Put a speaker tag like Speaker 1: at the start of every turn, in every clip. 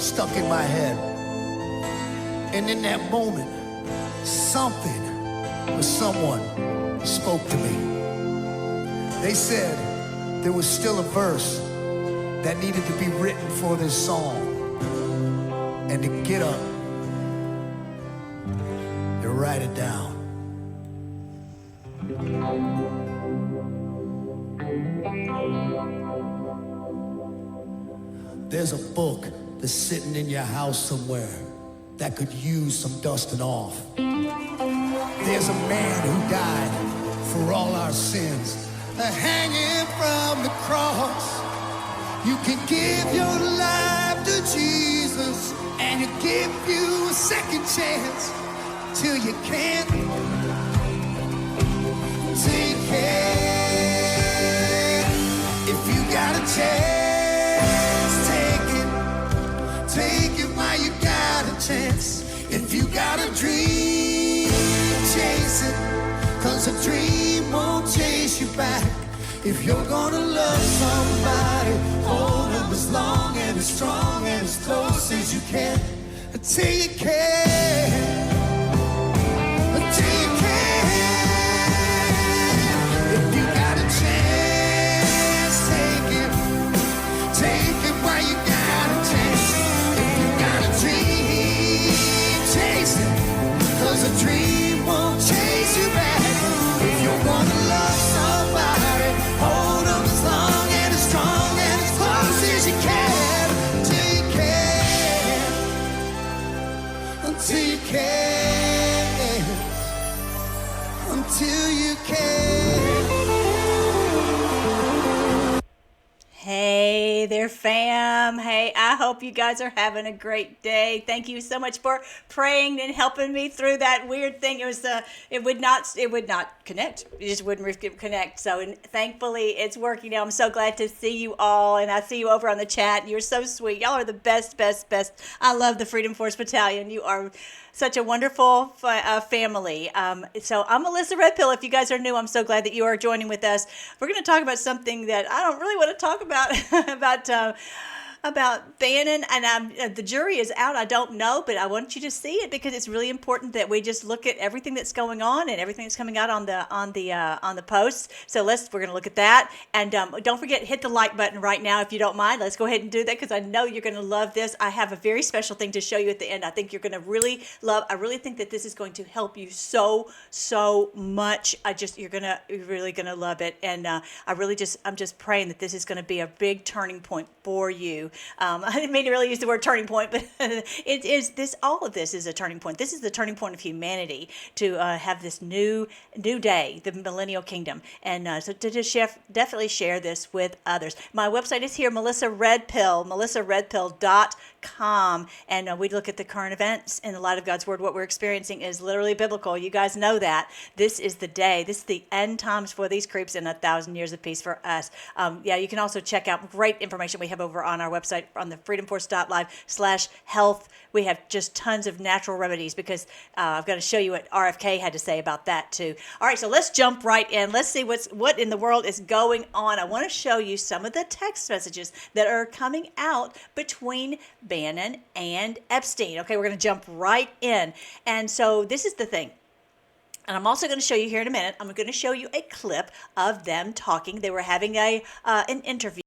Speaker 1: stuck in my head. And in that moment, something or someone spoke to me. They said there was still a verse that needed to be written for this song, and to get up and write it down. There's a book that's sitting in your house somewhere that could use some dusting off. There's a man who died for all our sins, hanging from the cross. You can give your life to Jesus, and he'll give you a second chance till you can't take it. If you got a chance, take it while you got a chance. If you got a dream, chase it, 'cause a dream won't chase you back. If you're gonna love somebody, hold them as long and as strong and as close as you can, until you can, until you can. If you got a chance, take it while you got a chance. If you got a dream, chase it, 'cause a dream won't chase you back. If you're gonna love somebody, hold them as long and as strong and as close as you can, until you can, until you can, until you can.
Speaker 2: Hey there, fam. Hey, I hope you guys are having a great day. Thank you so much for praying and helping me through that weird thing. It was it would not connect. It just wouldn't connect. So, and thankfully, it's working now. I'm so glad to see you all, and I see you over on the chat. You're so sweet. Y'all are the best. I love the Freedom Force Battalion. You are such a wonderful family. So I'm Melissa Redpill. If you guys are new, I'm so glad that you are joining with us. We're going to talk about something that I don't really want to talk about, about Bannon, and the jury is out. I don't know, but I want you to see it because it's really important that we just look at everything that's going on and everything that's coming out on the posts. So we're going to look at that, and don't forget, hit the like button right now if you don't mind. Let's go ahead and do that because I know you're going to love this. I have a very special thing to show you at the end. I think you're going to really love. I really think that this is going to help you so much. You're really going to love it, and I'm just praying that this is going to be a big turning point for you. I didn't mean to really use the word turning point, but it is this. All of this is a turning point. This is the turning point of humanity to have this new day, the millennial kingdom, and so to just definitely share this with others. My website is here, Melissa Redpill, melissaredpill.com, and we look at the current events in the light of God's word. What we're experiencing is literally biblical. You guys know that. This is the day. This is the end times for these creeps and 1,000 years of peace for us. You can also check out great information we have over on our website on the freedomforce.live/health. We have just tons of natural remedies because I've got to show you what RFK had to say about that too. All right, so let's jump right in. Let's see what in the world is going on. I want to show you some of the text messages that are coming out between Bannon and Epstein. Okay, we're going to jump right in. And so this is the thing. And I'm also going to show you here in a minute, I'm going to show you a clip of them talking. They were having an interview.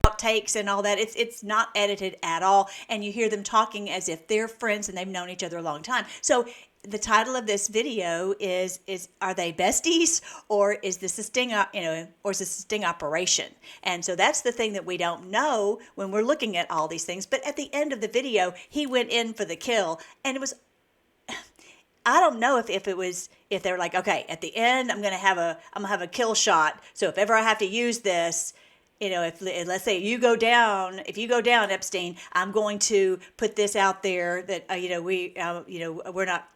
Speaker 2: Outtakes and all that. It's not edited at all, and you hear them talking as if they're friends and they've known each other a long time. So the title of this video is are they besties, or is this a sting, or is this a sting operation? And so that's the thing that we don't know when we're looking at all these things. But at the end of the video, he went in for the kill, and it was, I don't know if they're like, okay, at the end I'm gonna have a kill shot. So if ever I have to use this, if let's say if you go down, Epstein, I'm going to put this out there that we're not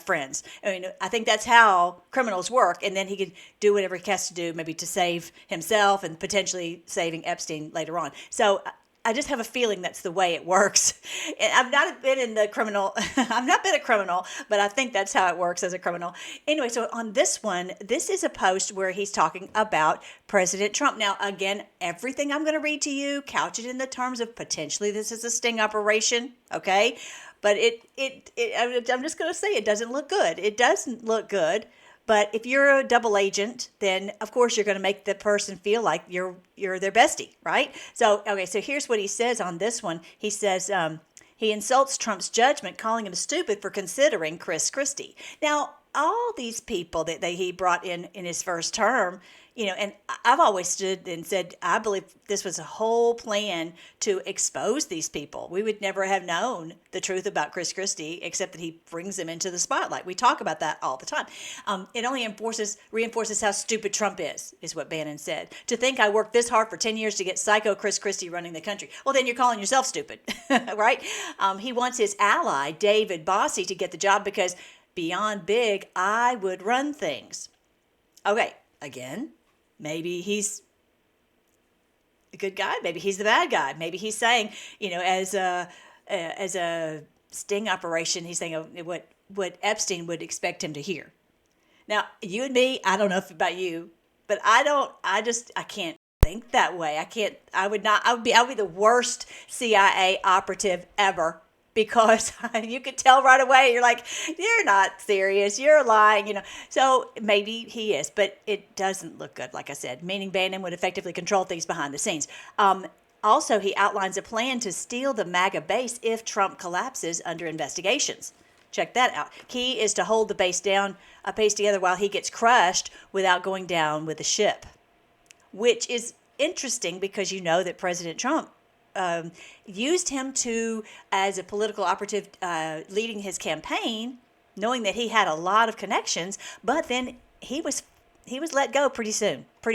Speaker 2: friends. I mean, I think that's how criminals work, and then he could do whatever he has to do, maybe to save himself and potentially saving Epstein later on. So I just have a feeling that's the way it works. And I've not been in the criminal, I've not been a criminal, but I think that's how it works as a criminal. Anyway, so on this one, this is a post where he's talking about President Trump. Now, again, everything I'm going to read to you, couch it in the terms of potentially this is a sting operation, okay? But I'm just going to say it doesn't look good. It doesn't look good. But if you're a double agent, then of course you're going to make the person feel like you're their bestie, right? So, okay, so here's what he says on this one. He says he insults Trump's judgment, calling him stupid for considering Chris Christie. Now, all these people that he brought in his first term, and I've always stood and said, I believe this was a whole plan to expose these people. We would never have known the truth about Chris Christie except that he brings them into the spotlight. We talk about that all the time. It only reinforces how stupid Trump is what Bannon said. To think I worked this hard for 10 years to get psycho Chris Christie running the country. Well, then you're calling yourself stupid, right? He wants his ally, David Bossie, to get the job because beyond big, I would run things. Okay, again, maybe he's a good guy. Maybe he's the bad guy. Maybe he's saying, as a sting operation, he's saying what Epstein would expect him to hear. Now, you and me, I don't know about you, but I can't think that way. I would be the worst CIA operative ever. Because you could tell right away, you're like, you're not serious, you're lying, So maybe he is, but it doesn't look good, like I said, meaning Bannon would effectively control things behind the scenes. Also, he outlines a plan to steal the MAGA base if Trump collapses under investigations. Check that out. Key is to hold the base together while he gets crushed without going down with the ship, which is interesting because you know that President Trump used him as a political operative leading his campaign, knowing that he had a lot of connections, but then he was let go pretty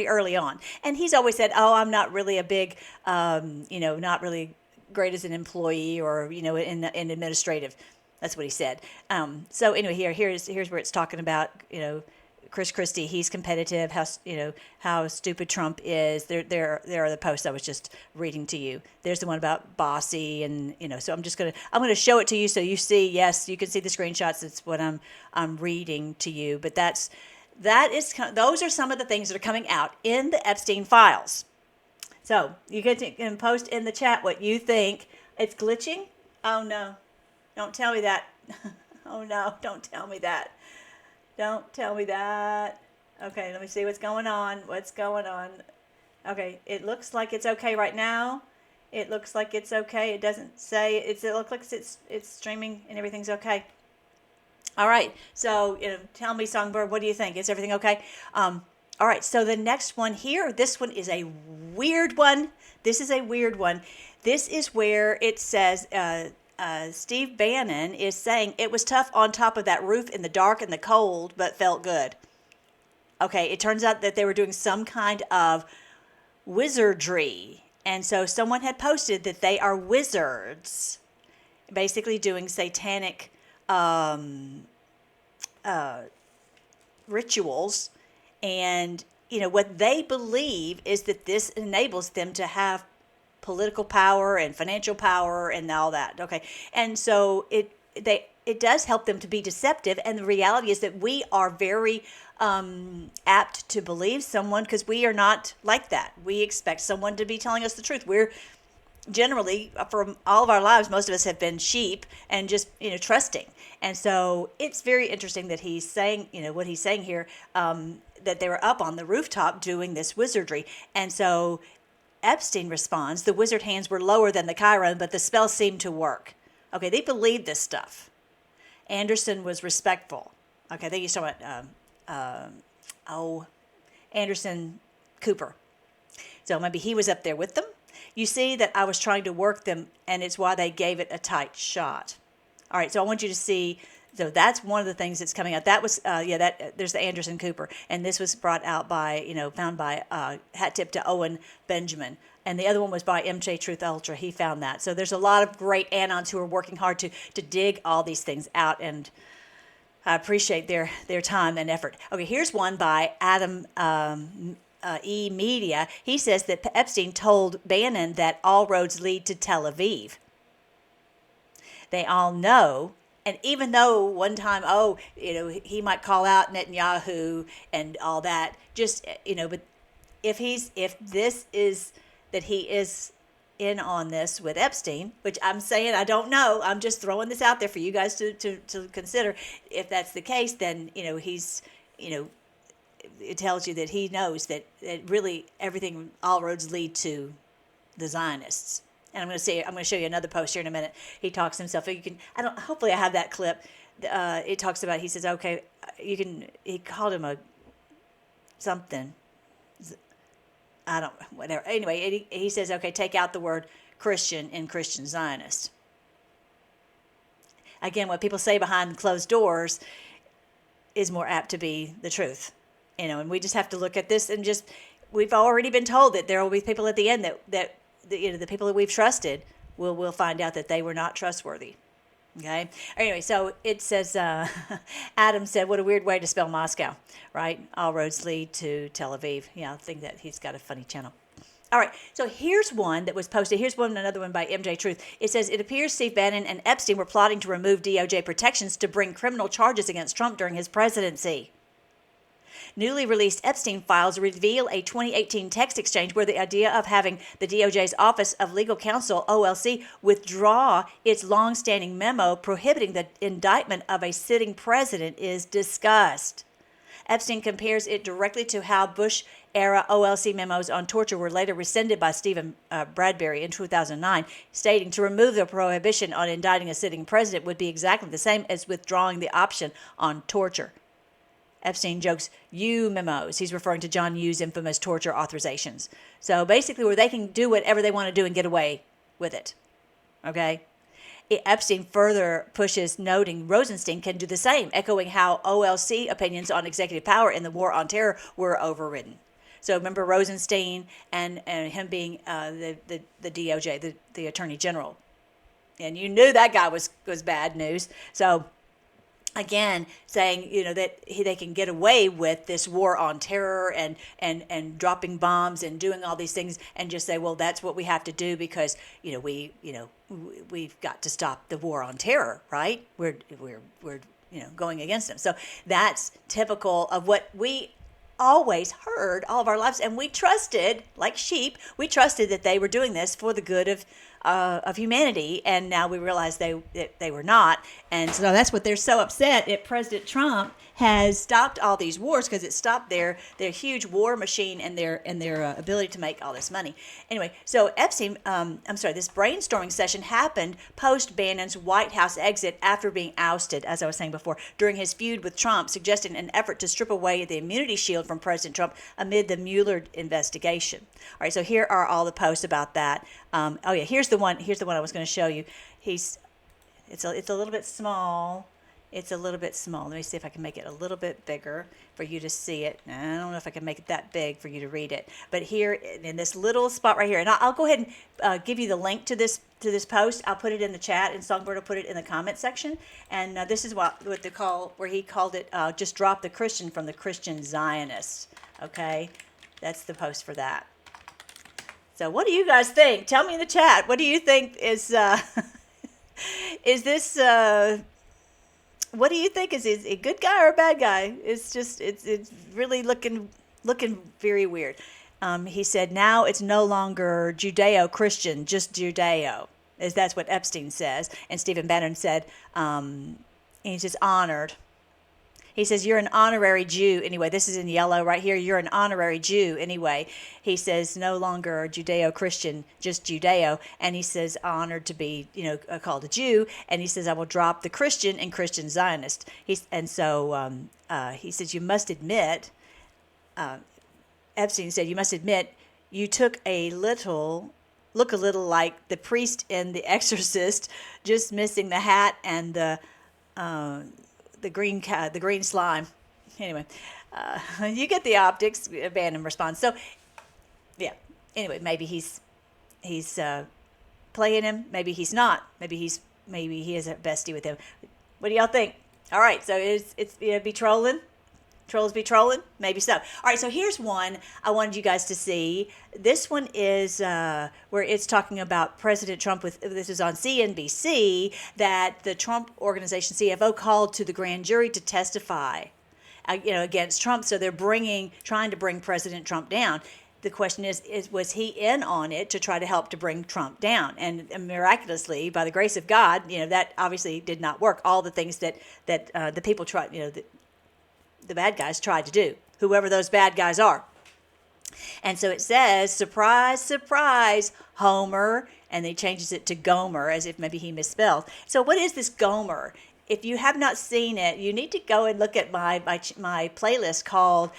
Speaker 2: early on. And he's always said, I'm not really a big, not really great as an employee or, in administrative. That's what he said. So anyway, here's where it's talking about, Chris Christie, he's competitive. How stupid Trump is. There are the posts I was just reading to you. There's the one about Bossy, and So I'm gonna show it to you so you see. Yes, you can see the screenshots. That's what I'm reading to you. But those are some of the things that are coming out in the Epstein files. So you can post in the chat what you think. It's glitching. Oh no, don't tell me that. Oh no, don't tell me that. Don't tell me that. Okay, let me see what's going on. Okay, it looks like it's okay right now. It looks like it's okay. It doesn't say it looks like it's streaming and everything's okay. All right. So, tell me, Songbird, what do you think? Is everything okay? All right. So the next one here, this one is a weird one. This is where it says Steve Bannon is saying it was tough on top of that roof in the dark and the cold, but felt good. Okay, it turns out that they were doing some kind of wizardry. And so someone had posted that they are wizards, basically doing satanic rituals. And, what they believe is that this enables them to have political power and financial power and all that. Okay. And so it does help them to be deceptive. And the reality is that we are very apt to believe someone because we are not like that. We expect someone to be telling us the truth. We're generally, for all of our lives, most of us have been sheep and just, trusting. And so it's very interesting that he's saying, what he's saying here, that they were up on the rooftop doing this wizardry. And so Epstein responds, the wizard hands were lower than the Chiron, but the spell seemed to work. Okay, they believed this stuff. Anderson was respectful. Okay, they used to talk about, Anderson Cooper. So maybe he was up there with them. You see that I was trying to work them, and it's why they gave it a tight shot. All right, so I want you to see. So that's one of the things that's coming out. That was, there's the Anderson Cooper. And this was brought out by, found by hat tip to Owen Benjamin. And the other one was by MJ Truth Ultra. He found that. So there's a lot of great anons who are working hard to dig all these things out. And I appreciate their time and effort. Okay, here's one by Adam E-Media, he says that Epstein told Bannon that all roads lead to Tel Aviv. They all know. And even though one time, he might call out Netanyahu and all that, but if this is that he is in on this with Epstein, which I'm saying I don't know, I'm just throwing this out there for you guys to consider. If that's the case, then he's it tells you that he knows that really everything, all roads lead to the Zionists. And I'm going to show you another post here in a minute. He talks himself. Hopefully I have that clip. It talks about, he says, okay, he called him a something. Whatever. Anyway, he says, okay, take out the word Christian in Christian Zionist. Again, what people say behind closed doors is more apt to be the truth. And we just have to look at this and we've already been told that there will be people at the end that the people that we've trusted will find out that they were not trustworthy. Okay. Anyway, so it says, Adam said, what a weird way to spell Moscow, right? All roads lead to Tel Aviv. Yeah, I think that he's got a funny channel. All right, so here's one that was posted. Here's another one by MJ Truth. It says, it appears Steve Bannon and Epstein were plotting to remove DOJ protections to bring criminal charges against Trump during his presidency. Newly released Epstein files reveal a 2018 text exchange where the idea of having the DOJ's Office of Legal Counsel, OLC, withdraw its long-standing memo prohibiting the indictment of a sitting president is discussed. Epstein compares it directly to how Bush-era OLC memos on torture were later rescinded by Stephen Bradbury in 2009, stating to remove the prohibition on indicting a sitting president would be exactly the same as withdrawing the option on torture. Epstein jokes, Yoo memos. He's referring to John Yoo's infamous torture authorizations. So basically where they can do whatever they want to do and get away with it. Okay? Epstein further pushes, noting Rosenstein can do the same, echoing how OLC opinions on executive power in the war on terror were overridden. So remember Rosenstein and him being the DOJ, the Attorney General. And you knew that guy was bad news. So again, saying that they can get away with this war on terror and dropping bombs and doing all these things and just say, well, that's what we have to do because we've got to stop the war on terror, right? We're going against them. So that's typical of what we always heard all of our lives, and we trusted, like sheep, we trusted that they were doing this for the good of humanity, and now we realize they were not, and so that's what they're so upset that President Trump has stopped all these wars, because it stopped their huge war machine and their ability to make all this money. Anyway, so Epstein, this brainstorming session happened post Bannon's White House exit after being ousted, as I was saying before, during his feud with Trump, suggesting an effort to strip away the immunity shield from President Trump amid the Mueller investigation. All right, so here are all the posts about that. Here's the one I was going to show you. It's a little bit small. It's a little bit small. Let me see if I can make it a little bit bigger for you to see it. I don't know if I can make it that big for you to read it. But here in this little spot right here, and I'll go ahead and give you the link to this post. I'll put it in the chat, and Songbird will put it in the comment section. And this is what they call, where he called it, just drop the Christian from the Christian Zionists. Okay, that's the post for that. So what do you guys think? Tell me in the chat. What do you think is this? What do you think? Is a good guy or a bad guy? It's really looking very weird. He said now it's no longer Judeo-Christian, just Judeo. That's what Epstein says. And Stephen Bannon said he's just honored. He says, you're an honorary Jew. Anyway, this is in yellow right here. You're an honorary Jew. Anyway, he says no longer Judeo-Christian, just Judeo. And he says honored to be, called a Jew. And he says, I will drop the Christian and Christian Zionist. He says, you must admit, Epstein said, you must admit you look a little like the priest in The Exorcist, just missing the hat and the green slime. Anyway, you get the optics. Bannon responds. So, yeah. Anyway, maybe he's playing him. Maybe he's not. Maybe he is a bestie with him. What do y'all think? All right. So it's be trolling. Trolls be trolling? Maybe so. All right, so here's one I wanted you guys to see. This one is where it's talking about President Trump. This is on CNBC, that the Trump Organization CFO called to the grand jury to testify, against Trump. So they're trying to bring President Trump down. The question is was he in on it to try to help to bring Trump down? And miraculously, by the grace of God, that obviously did not work. All the things that the people tried, the bad guys tried to do, whoever those bad guys are. And so it says, surprise, surprise, Homer, and they changes it to Gomer, as if maybe he misspelled. So what is this Gomer? If you have not seen it, you need to go and look at my playlist called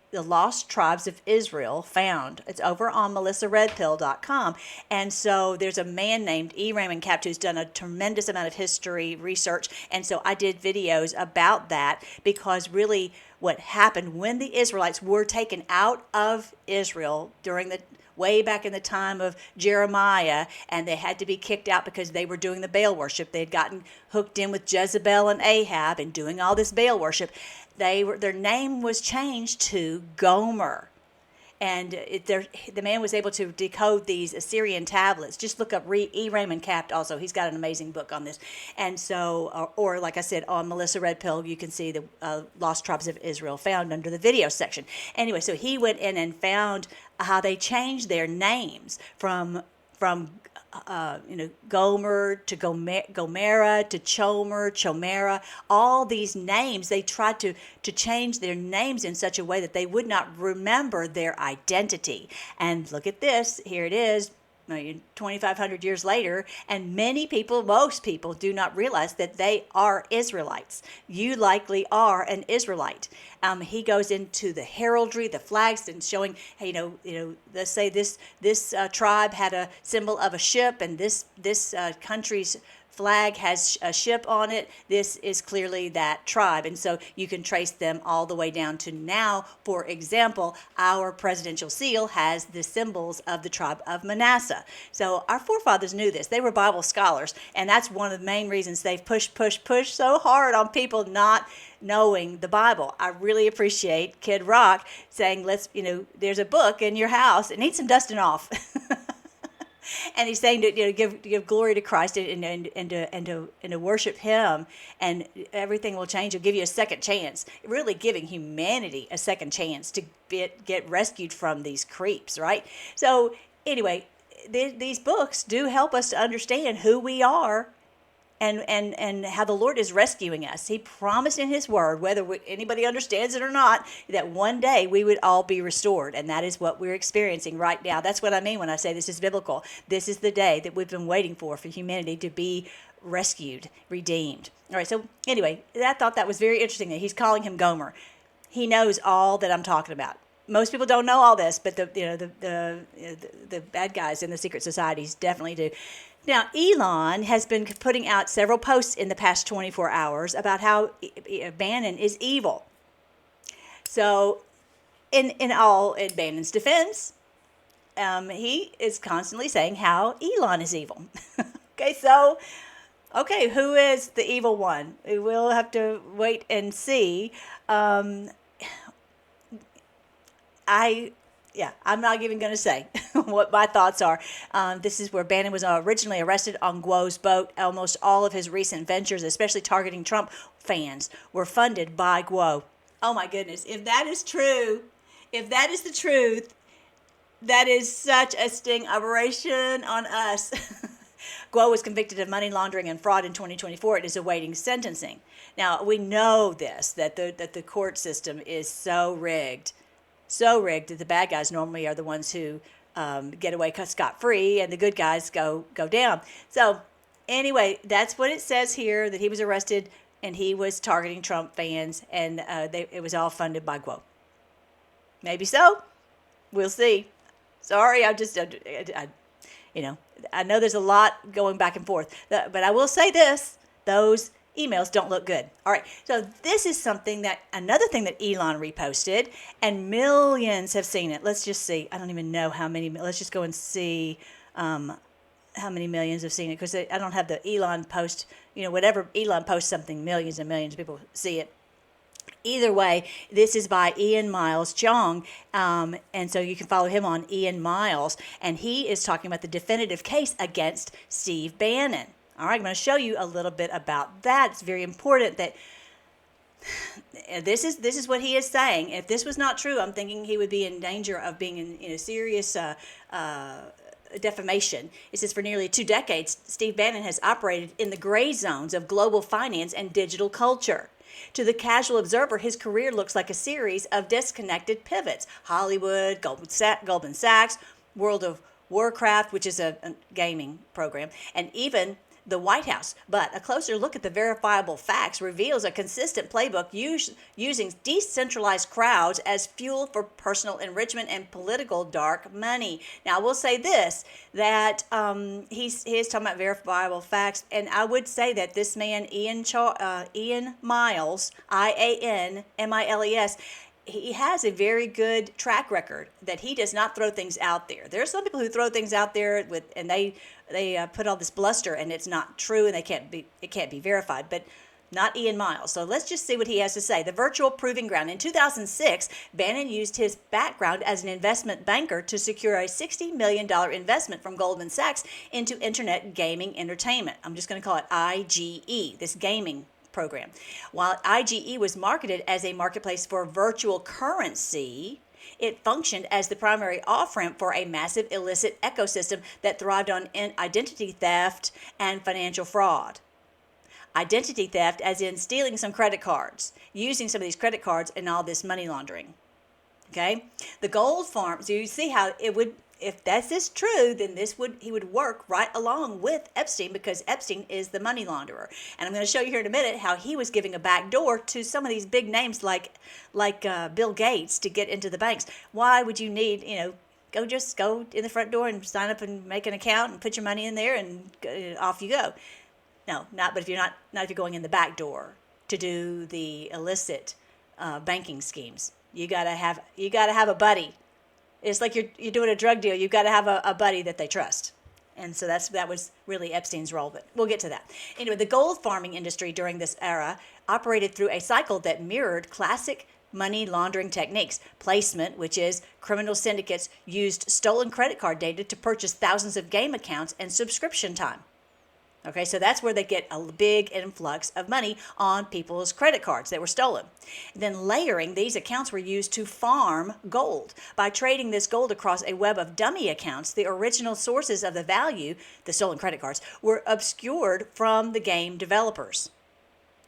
Speaker 2: The Lost Tribes of Israel Found. It's over on melissaredpill.com. And so there's a man named E. Raymond Capt who's done a tremendous amount of history research. And so I did videos about that, because really what happened when the Israelites were taken out of Israel during the way back in the time of Jeremiah, and they had to be kicked out because they were doing the Baal worship. They had gotten hooked in with Jezebel and Ahab and doing all this Baal worship. Their name was changed to Gomer. And the man was able to decode these Assyrian tablets. Just look up E. Raymond Capt also. He's got an amazing book on this. And so, or like I said, on Melissa Red Pill, you can see the Lost Tribes of Israel Found under the video section. Anyway, so he went in and found how they changed their names from Gomer to Gomera to Chomer, Chomera, all these names. They tried to change their names in such a way that they would not remember their identity. And look at this, here it is, 2,500 years later, and most people do not realize that they are Israelites. You likely are an Israelite. He goes into the heraldry, the flags, and showing, let's say this tribe had a symbol of a ship, and this country's flag has a ship on it. This is clearly that tribe. And so you can trace them all the way down to now. For example, our presidential seal has the symbols of the tribe of Manasseh. So our forefathers knew this. They were Bible scholars. And that's one of the main reasons they've pushed so hard on people not knowing the Bible. I really appreciate Kid Rock saying, there's a book in your house. It needs some dusting off. And he's saying to give glory to Christ and to worship Him, and everything will change. He'll give you a second chance. Really giving humanity a second chance to get rescued from these creeps, right? So anyway, these books do help us to understand who we are and how the Lord is rescuing us. He promised in His Word, whether anybody understands it or not, that one day we would all be restored. And that is what we're experiencing right now. That's what I mean when I say this is biblical. This is the day that we've been waiting for humanity to be rescued, redeemed. All right, so anyway, I thought that was very interesting that he's calling him Gomer. He knows all that I'm talking about. Most people don't know all this, but the bad guys in the secret societies definitely do. Now, Elon has been putting out several posts in the past 24 hours about how Bannon is evil. So, in Bannon's defense, he is constantly saying how Elon is evil. Okay, who is the evil one? We'll have to wait and see. I'm not even going to say what my thoughts are. This is where Bannon was originally arrested on Guo's boat. Almost all of his recent ventures, especially targeting Trump fans, were funded by Guo. Oh my goodness. If that is true, if that is the truth, that is such a sting operation on us. Guo was convicted of money laundering and fraud in 2024 and is awaiting sentencing. Now, we know this, that the court system is so rigged that the bad guys normally are the ones who get away scot-free, and the good guys go down. So anyway, that's what it says here, that he was arrested and he was targeting Trump fans, and it was all funded by Guo. Maybe so. We'll see. Sorry, I know there's a lot going back and forth, but I will say this: those emails don't look good. All right, so this is another thing that Elon reposted, and millions have seen it. Let's just see. I don't even know how many. Let's just go and see how many millions have seen it, because I don't have the Elon post. Whatever Elon posts something, millions and millions of people see it. Either way, this is by Ian Miles Jong, and so you can follow him on Ian Miles, and he is talking about the definitive case against Steve Bannon. All right, I'm going to show you a little bit about that. It's very important that this is what he is saying. If this was not true, I'm thinking he would be in danger of being in serious defamation. It says for nearly 2 decades, Steve Bannon has operated in the gray zones of global finance and digital culture. To the casual observer, his career looks like a series of disconnected pivots. Hollywood, Goldman Sachs, World of Warcraft, which is a gaming program, and even the White House. But a closer look at the verifiable facts reveals a consistent playbook using decentralized crowds as fuel for personal enrichment and political dark money. Now, I will say this, that he is talking about verifiable facts, and I would say that this man, Ian Miles, IANMILES, he has a very good track record that he does not throw things out there. There are some people who throw things out there and they put all this bluster and it's not true and it can't be verified, but not Ian Miles. So let's just see what he has to say. The virtual proving ground. In 2006, Bannon used his background as an investment banker to secure a $60 million investment from Goldman Sachs into internet gaming entertainment. I'm just going to call it IGE, this gaming program. While IGE was marketed as a marketplace for virtual currency, it functioned as the primary off-ramp for a massive illicit ecosystem that thrived on identity theft and financial fraud. Identity theft as in stealing some credit cards, using some of these credit cards and all this money laundering. Okay? The gold farm, so you see how it would, if this is true, then he would work right along with Epstein because Epstein is the money launderer. And I'm going to show you here in a minute how he was giving a back door to some of these big names like Bill Gates to get into the banks. Why would you need, go in the front door and sign up and make an account and put your money in there and off you go. No, but if you're not if you're going in the back door to do the illicit banking schemes, you gotta have a buddy. It's like you're doing a drug deal. You've got to have a buddy that they trust. And so that was really Epstein's role, but we'll get to that. Anyway, the gold farming industry during this era operated through a cycle that mirrored classic money laundering techniques. Placement, which is criminal syndicates used stolen credit card data to purchase thousands of game accounts and subscription time. Okay, so that's where they get a big influx of money on people's credit cards that were stolen. Then layering, these accounts were used to farm gold. By trading this gold across a web of dummy accounts, the original sources of the value, the stolen credit cards, were obscured from the game developers.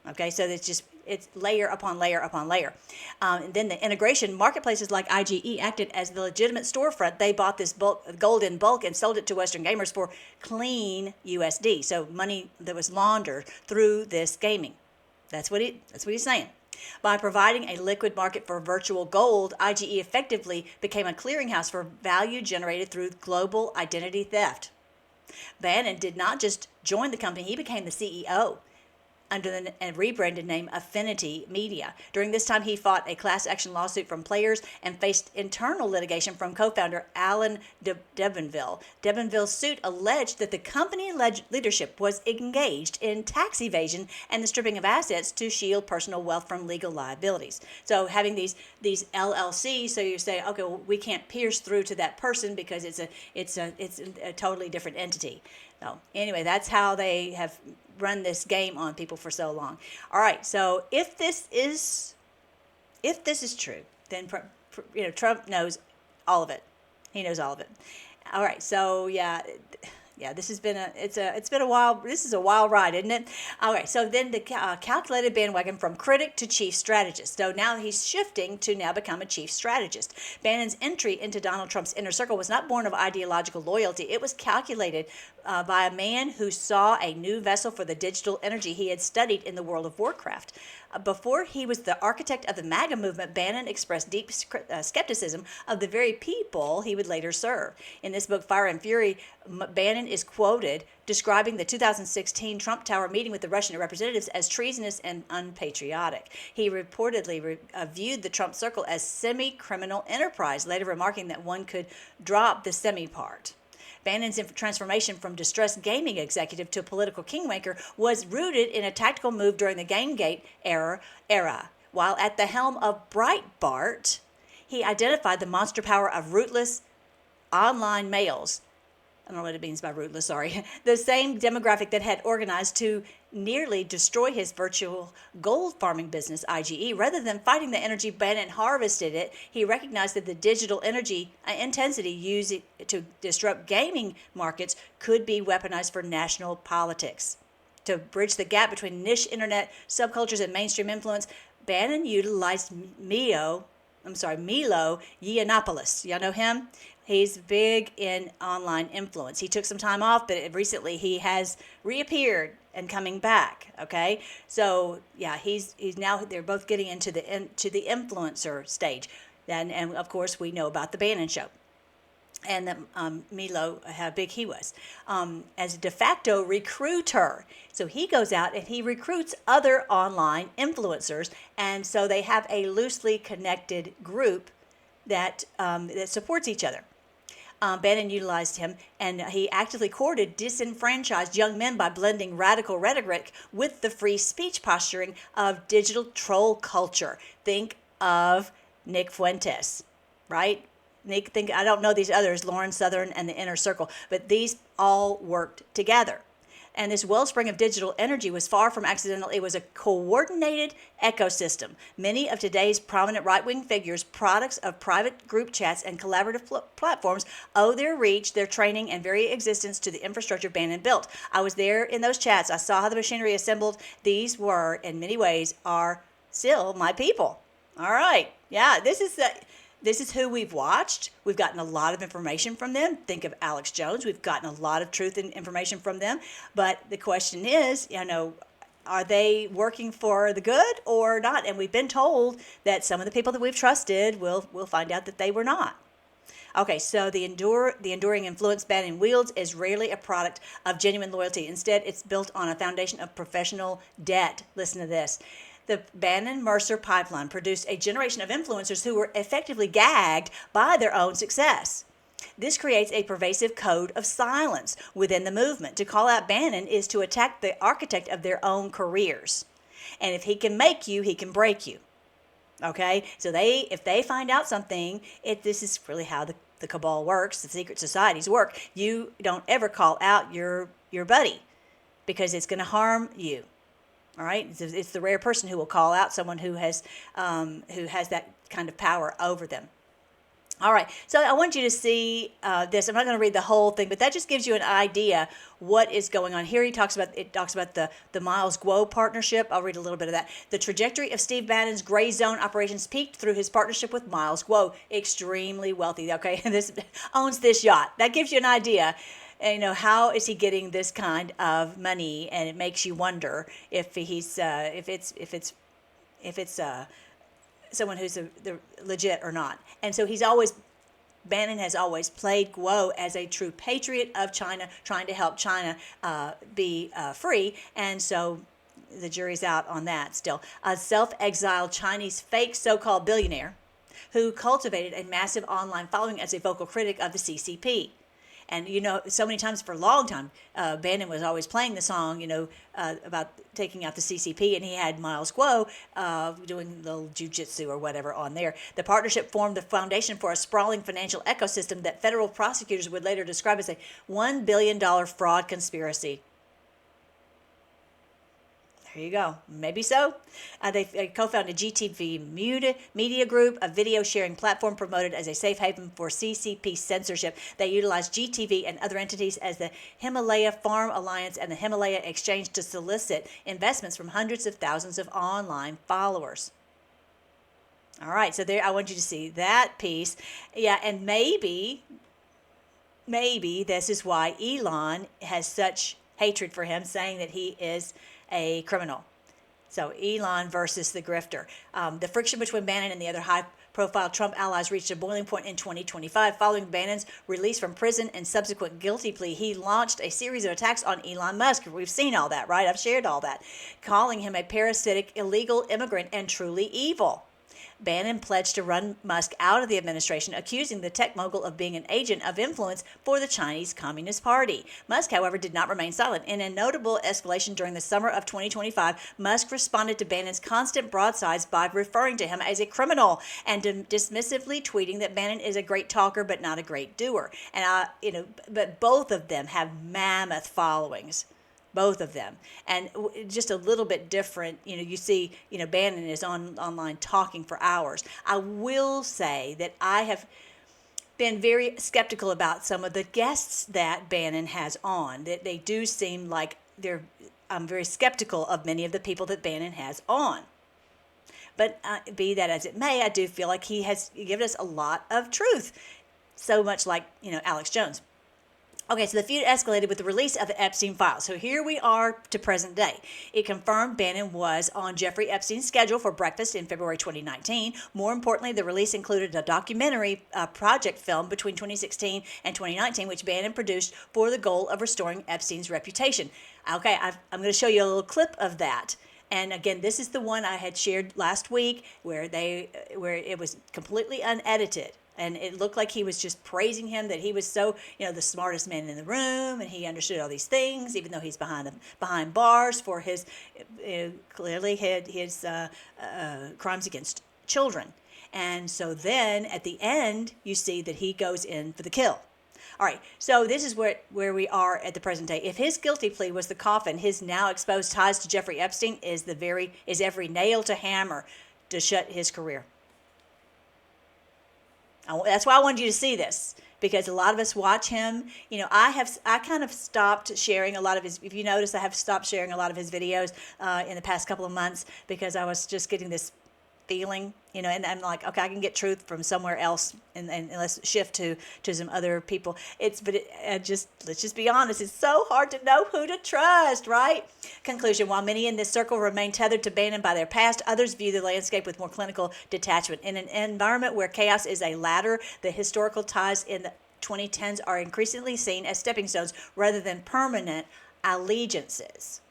Speaker 2: Okay, so it's layer upon layer upon layer. And then the integration, marketplaces like IGE acted as the legitimate storefront. They bought this gold in bulk and sold it to Western gamers for clean USD, so money that was laundered through this gaming. That's what he's saying. By providing a liquid market for virtual gold, IGE effectively became a clearinghouse for value generated through global identity theft. Bannon did not just join the company, he became the CEO. Under the rebranded name Affinity Media. During this time, he fought a class action lawsuit from players and faced internal litigation from co-founder Alan Debenville. Debenville's suit alleged that the company leadership was engaged in tax evasion and the stripping of assets to shield personal wealth from legal liabilities. So having these LLCs, so you say, okay, well, we can't pierce through to that person because it's a totally different entity. So anyway, that's how they have run this game on people for so long. All right, so if this is true, then Trump knows all of it. He knows all of it. All right, so yeah, this has been it's been a wild. This is a wild ride, isn't it? All right, so then the calculated bandwagon from critic to chief strategist. So now he's shifting to now become a chief strategist. Bannon's entry into Donald Trump's inner circle was not born of ideological loyalty. It was calculated by a man who saw a new vessel for the digital energy he had studied in the World of Warcraft. Before he was the architect of the MAGA movement, Bannon expressed deep skepticism of the very people he would later serve. In this book, Fire and Fury, Bannon is quoted describing the 2016 Trump Tower meeting with the Russian representatives as treasonous and unpatriotic. He reportedly viewed the Trump circle as semi-criminal enterprise, later remarking that one could drop the semi part. Bannon's transformation from distressed gaming executive to political kingmaker was rooted in a tactical move during the GameGate era while at the helm of Breitbart, he identified the monster power of rootless online males. I don't know what it means by rootless, sorry. The same demographic that had organized to nearly destroy his virtual gold farming business, IGE. Rather than fighting the energy Bannon harvested it, he recognized that the digital energy intensity used to disrupt gaming markets could be weaponized for national politics. To bridge the gap between niche internet subcultures and mainstream influence, Bannon utilized Milo Yiannopoulos. Y'all know him? He's big in online influence. He took some time off, but recently he has reappeared and coming back. Okay, so yeah, he's now, they're both getting into the influencer stage, and of course we know about the Bannon show. And Milo, how big he was, as a de facto recruiter. So he goes out and he recruits other online influencers, and so they have a loosely connected group that supports each other. Bannon utilized him, and he actively courted disenfranchised young men by blending radical rhetoric with the free speech posturing of digital troll culture. Think of Nick Fuentes, right? Nick, I don't know these others, Lauren Southern and the Inner Circle, but these all worked together. And this wellspring of digital energy was far from accidental. It was a coordinated ecosystem. Many of today's prominent right-wing figures, products of private group chats and collaborative platforms, owe their reach, their training, and very existence to the infrastructure Bannon built. I was there in those chats. I saw how the machinery assembled. These were, in many ways, are still my people. All right. Yeah, this is who we've watched. We've gotten a lot of information from them. Think of Alex Jones. We've gotten a lot of truth and information from them. But the question is, are they working for the good or not? And we've been told that some of the people that we've trusted will find out that they were not. Okay, so the enduring influence Bannon wields is rarely a product of genuine loyalty. Instead, it's built on a foundation of professional debt. Listen to this. The Bannon-Mercer pipeline produced a generation of influencers who were effectively gagged by their own success. This creates a pervasive code of silence within the movement. To call out Bannon is to attack the architect of their own careers. And if he can make you, he can break you. Okay? So if they find out something, this is really how the cabal works, the secret societies work. You don't ever call out your buddy because it's going to harm you. All right, it's the rare person who will call out someone who has that kind of power over them. All right, so I want you to see this. I'm not going to read the whole thing, but that just gives you an idea what is going on here. It talks about the Miles Guo partnership. I'll read a little bit of that. The trajectory of Steve Bannon's gray zone operations peaked through his partnership with Miles Guo, extremely wealthy. Okay, this owns this yacht. That gives you an idea. And, how is he getting this kind of money? And it makes you wonder if he's if it's someone who's legit or not. And so Bannon has always played Guo as a true patriot of China, trying to help China be free. And so the jury's out on that still. A self-exiled Chinese fake so-called billionaire who cultivated a massive online following as a vocal critic of the CCP. And, so many times for a long time, Bannon was always playing the song, about taking out the CCP, and he had Miles Guo doing little jujitsu or whatever on there. The partnership formed the foundation for a sprawling financial ecosystem that federal prosecutors would later describe as a $1 billion fraud conspiracy. There you go. Maybe so. They co-founded GTV Media Group, a video sharing platform promoted as a safe haven for CCP censorship. They utilized GTV and other entities as the Himalaya Farm Alliance and the Himalaya Exchange to solicit investments from hundreds of thousands of online followers. All right, so there, I want you to see that piece. Yeah, and maybe this is why Elon has such hatred for him, saying that he is a criminal. So Elon versus the grifter. The friction between Bannon and the other high-profile Trump allies reached a boiling point in 2025. Following Bannon's release from prison and subsequent guilty plea, he launched a series of attacks on Elon Musk. We've seen all that, right? I've shared all that, calling him a parasitic, illegal immigrant and truly evil. Bannon pledged to run Musk out of the administration, accusing the tech mogul of being an agent of influence for the Chinese Communist Party. Musk, however, did not remain silent. In a notable escalation during the summer of 2025, Musk responded to Bannon's constant broadsides by referring to him as a criminal and dismissively tweeting that Bannon is a great talker but not a great doer. And but both of them have mammoth followings. Both of them, and just a little bit different. You see, Bannon is online talking for hours. I will say that I have been very skeptical about some of the guests that Bannon has on. That they do seem like I'm very skeptical of many of the people that Bannon has on. But be that as it may, I do feel like he has given us a lot of truth. So much like, Alex Jones. Okay, so the feud escalated with the release of the Epstein files. So here we are to present day. It confirmed Bannon was on Jeffrey Epstein's schedule for breakfast in February 2019. More importantly, the release included a documentary project film between 2016 and 2019, which Bannon produced for the goal of restoring Epstein's reputation. Okay, I'm going to show you a little clip of that. And again, this is the one I had shared last week where it was completely unedited. And it looked like he was just praising him, that he was so, the smartest man in the room, and he understood all these things, even though he's behind bars for his clearly his crimes against children. And so then at the end, you see that he goes in for the kill. All right, so this is where we are at the present day. If his guilty plea was the coffin, his now exposed ties to Jeffrey Epstein is every nail to hammer to shut his career. That's why I wanted you to see this, because a lot of us watch him. I kind of stopped sharing a lot of his. If you notice, I have stopped sharing a lot of his videos in the past couple of months because I was just getting this feeling, and I'm like, okay, I can get truth from somewhere else, and let's shift to some other people. Let's just be honest, it's so hard to know who to trust, right? Conclusion: while many in this circle remain tethered to Bannon by their past, others view the landscape with more clinical detachment. In an environment where chaos is a ladder, the historical ties in the 2010s are increasingly seen as stepping stones rather than permanent allegiances.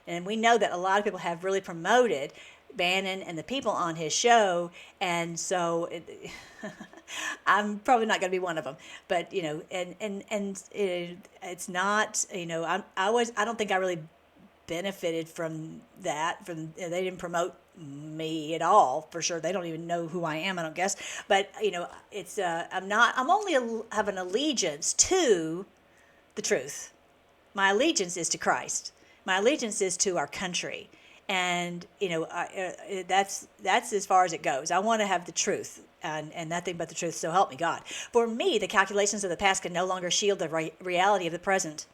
Speaker 2: And we know that a lot of people have really promoted Bannon and the people on his show, and so I'm probably not going to be one of them. But it's not. I don't think I really benefited from that. They didn't promote me at all, for sure. They don't even know who I am, I don't guess. But it's I'm only have an allegiance to the truth. My allegiance is to Christ. My allegiance is to our country. And that's as far as it goes. I want to have the truth and nothing but the truth, so help me God. For me, the calculations of the past can no longer shield the reality of the present.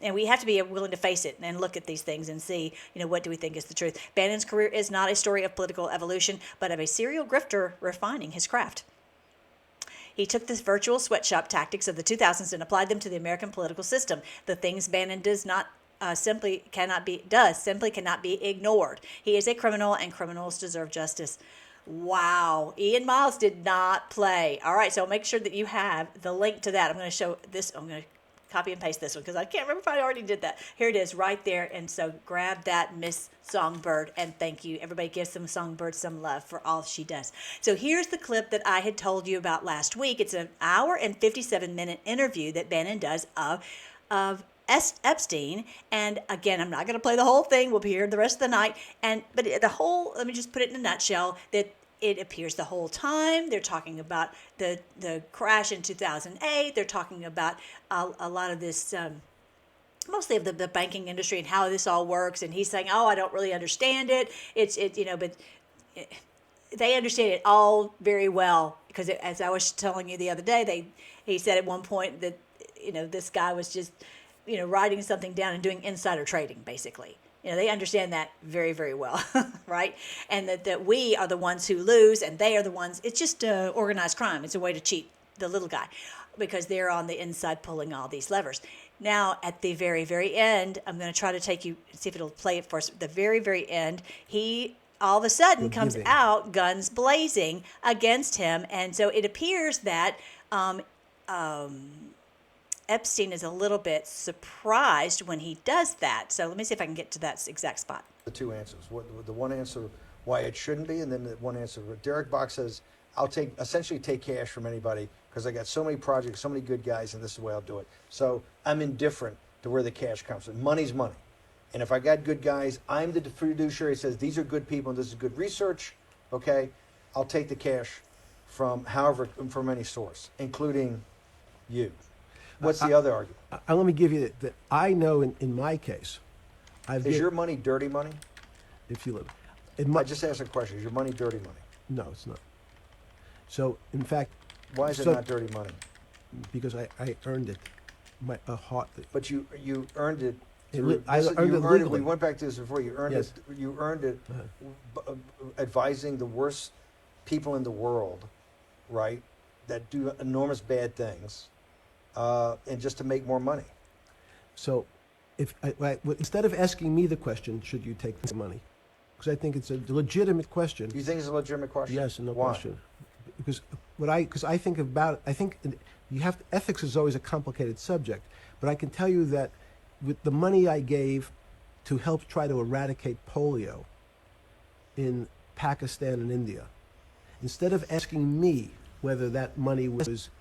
Speaker 2: And we have to be willing to face it and look at these things and see, what do we think is the truth. Bannon's career is not a story of political evolution, but of a serial grifter refining his craft. He took the virtual sweatshop tactics of the 2000s and applied them to the American political system. The things Bannon simply cannot be ignored. He is a criminal, and criminals deserve justice. Wow. Ian Miles did not play. All right, so make sure that you have the link to that. I'm going to show this. I'm going to copy and paste this one because I can't remember if I already did that. Here it is right there. And so grab that, Miss Songbird, and thank you. Everybody give some Songbird some love for all she does. So here's the clip that I had told you about last week. It's an hour and 57-minute interview that Bannon does of Epstein. And again, I'm not going to play the whole thing. We'll be here the rest of the night. But let me just put it in a nutshell, that it appears the whole time they're talking about the crash in 2008. They're talking about a lot of this, mostly of the banking industry and how this all works. And he's saying, "Oh, I don't really understand it." They understand it all very well because, as I was telling you the other day, he said at one point that this guy was just writing something down and doing insider trading, basically. They understand that very, very well, right? And that we are the ones who lose and they are the ones. It's just organized crime. It's a way to cheat the little guy because they're on the inside pulling all these levers. Now, at the very, very end, I'm going to try to take you, see if it'll play it for us. At the very, very end, he all of a sudden comes out guns blazing against him. And so it appears that Epstein is a little bit surprised when he does that. So let me see if I can get to that exact spot.
Speaker 3: The two answers. The one answer why it shouldn't be, and then the one answer. But Derek Bach says, I'll essentially take cash from anybody because I got so many projects, so many good guys, and this is the way I'll do it. So I'm indifferent to where the cash comes from. Money's money. And if I got good guys, I'm the fiduciary that says these are good people and this is good research, okay? I'll take the cash from any source, including you. What's the other argument?
Speaker 4: Let me give you that. I know in my case,
Speaker 3: Is your money dirty money?
Speaker 4: if you live,
Speaker 3: I just asked a question. Is your money dirty money?
Speaker 4: no, it's not. So in fact,
Speaker 3: Why is it not dirty money?
Speaker 4: because I earned it, heart.
Speaker 3: But you earned it.
Speaker 4: I earned it legally.
Speaker 3: We went back to this before. You earned
Speaker 4: Yes.
Speaker 3: it. You earned it advising the worst people in the world, right? That do enormous bad things, and just to make more money.
Speaker 4: So, instead of asking me the question, should you take the money? Because I think it's a legitimate question.
Speaker 3: You think it's a legitimate question?
Speaker 4: Yes, no
Speaker 3: Why?
Speaker 4: question. Because I think about, ethics is always a complicated subject, but I can tell you that with the money I gave to help try to eradicate polio in Pakistan and India, instead of asking me whether that money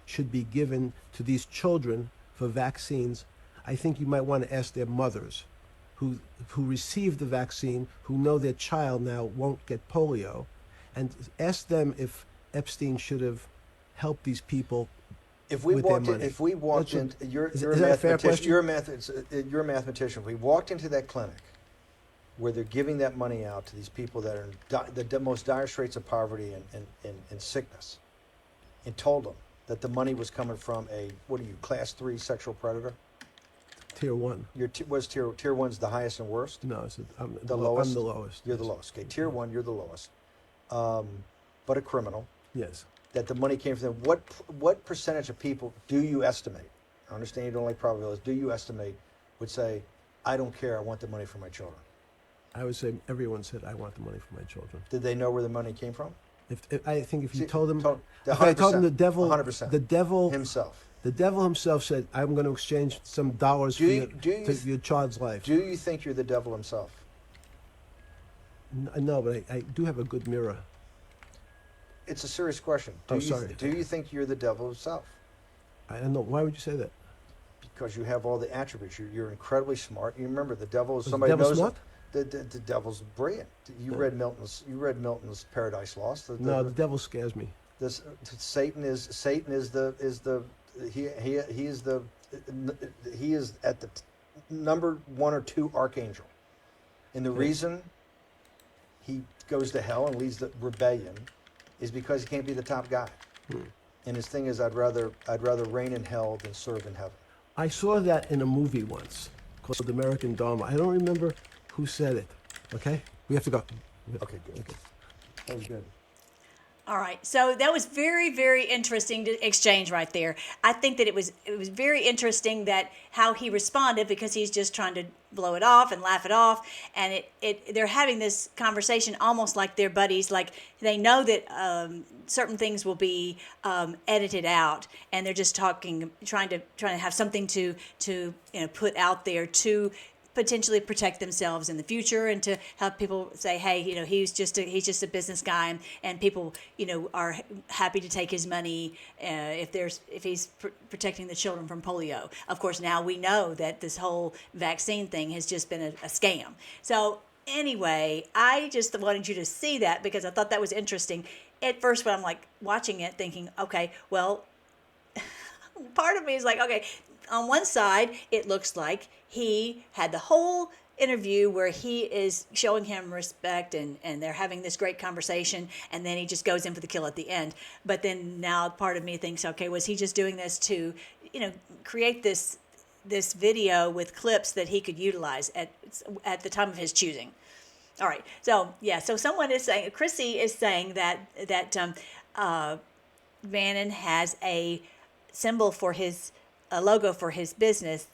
Speaker 4: should be given to these children for vaccines, I think you might want to ask their mothers who received the vaccine, who know their child now won't get polio, and ask them if Epstein should have helped these people.
Speaker 3: If we
Speaker 4: with
Speaker 3: walked
Speaker 4: their
Speaker 3: in,
Speaker 4: money.
Speaker 3: if we walked in, you're a
Speaker 4: that a fair
Speaker 3: mathematician.
Speaker 4: question?
Speaker 3: You're a mathematician. If we walked into that clinic where they're giving that money out to these people that are in the most dire straits of poverty and sickness, and told them that the money was coming from class 3 sexual predator?
Speaker 4: Tier 1.
Speaker 3: Was tier 1's the highest and worst?
Speaker 4: No, I'm
Speaker 3: The lowest?
Speaker 4: I'm the lowest.
Speaker 3: You're the lowest. Okay, tier 1, you're the lowest. But a criminal.
Speaker 4: Yes.
Speaker 3: That the money came from them. What percentage of people do you estimate? I understand you don't like probabilities. Do you estimate would say, I don't care, I want the money for my children?
Speaker 4: I would say everyone said, I want the money for my children.
Speaker 3: Did they know where the money came from?
Speaker 4: I think if you
Speaker 3: See,
Speaker 4: told them,
Speaker 3: the
Speaker 4: if I told them
Speaker 3: 100%.
Speaker 4: the devil
Speaker 3: Himself.
Speaker 4: The devil himself said, I'm going to exchange some dollars for your child's life.
Speaker 3: Do you think you're the devil himself?
Speaker 4: No, but I do have a good mirror.
Speaker 3: It's a serious question. Do you think you're the devil himself?
Speaker 4: I don't know. Why would you say that?
Speaker 3: Because you have all the attributes. You're incredibly smart. You remember the devil is
Speaker 4: Was
Speaker 3: somebody
Speaker 4: the devil
Speaker 3: knows
Speaker 4: smart?
Speaker 3: The devil's brilliant. You read Milton's Paradise Lost.
Speaker 4: No, the devil scares me.
Speaker 3: Satan is at the number 1 or 2 archangel, and the reason he goes to hell and leads the rebellion is because he can't be the top guy. And his thing is, I'd rather reign in hell than serve in heaven.
Speaker 4: I saw that in a movie once called American Dharma. I don't remember who said it. Okay, we have to go.
Speaker 3: Okay, good.
Speaker 4: Okay.
Speaker 3: That was good.
Speaker 2: All right, so that was very, very interesting to exchange right there. I think that it was very interesting that how he responded, because he's just trying to blow it off and laugh it off, and they're having this conversation almost like they're buddies, like they know that certain things will be edited out, and they're just trying to have something to put out there to potentially protect themselves in the future, and to have people say, hey, he's just a business guy, and people are happy to take his money if he's protecting the children from polio. Of course, now we know that this whole vaccine thing has just been a scam. So anyway, I just wanted you to see that because I thought that was interesting. At first, when I'm like watching it, thinking, okay, well, part of me is like, okay, on one side, it looks like he had the whole interview where he is showing him respect, and they're having this great conversation, and then he just goes in for the kill at the end. But then now part of me thinks, okay, was he just doing this to, create this video with clips that he could utilize at the time of his choosing? All right. So, yeah. So someone is saying, Chrissy is saying that Bannon has a symbol for a logo for his business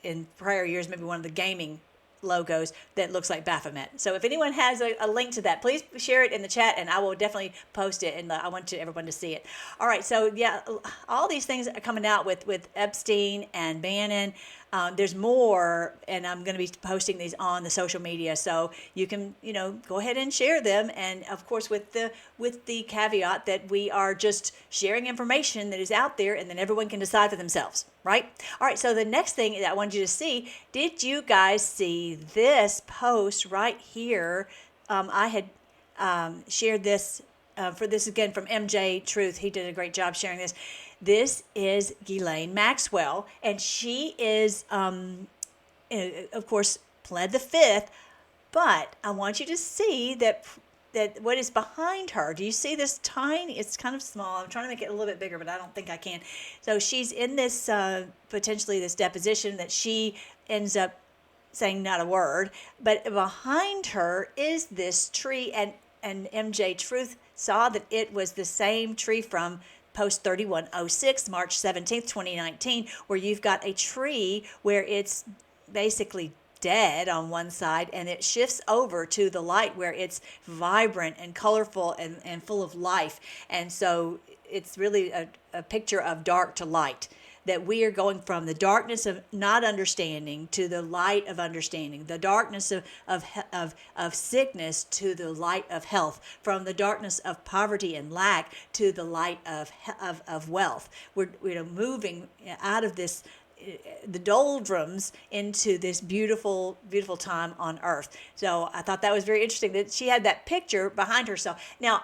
Speaker 2: in prior years, maybe one of the gaming logos that looks like Baphomet. So if anyone has a link to that, please share it in the chat, and I will definitely post it, and I want everyone to see it. All right, so yeah, all these things are coming out with Epstein and Bannon. There's more, and I'm going to be posting these on the social media, so you can, go ahead and share them. And of course, with the caveat that we are just sharing information that is out there, and then everyone can decide for themselves, right? All right. So the next thing that I wanted you to see, did you guys see this post right here? I had shared this. For this again from MJ Truth. He did a great job sharing this. This is Ghislaine Maxwell, and she is, of course, pled the fifth. But I want you to see that what is behind her. Do you see this tiny? It's kind of small. I'm trying to make it a little bit bigger, but I don't think I can. So she's in this potentially this deposition that she ends up saying not a word, but behind her is this tree, and MJ Truth saw that it was the same tree from post 3106, March 17th, 2019, where you've got a tree where it's basically dead on one side, and it shifts over to the light where it's vibrant and colorful and full of life. And so it's really a picture of dark to light, that we are going from the darkness of not understanding to the light of understanding, the darkness of sickness to the light of health, from the darkness of poverty and lack to the light of wealth. We're moving out of this, the doldrums, into this beautiful, beautiful time on earth. So I thought that was very interesting that she had that picture behind herself. Now,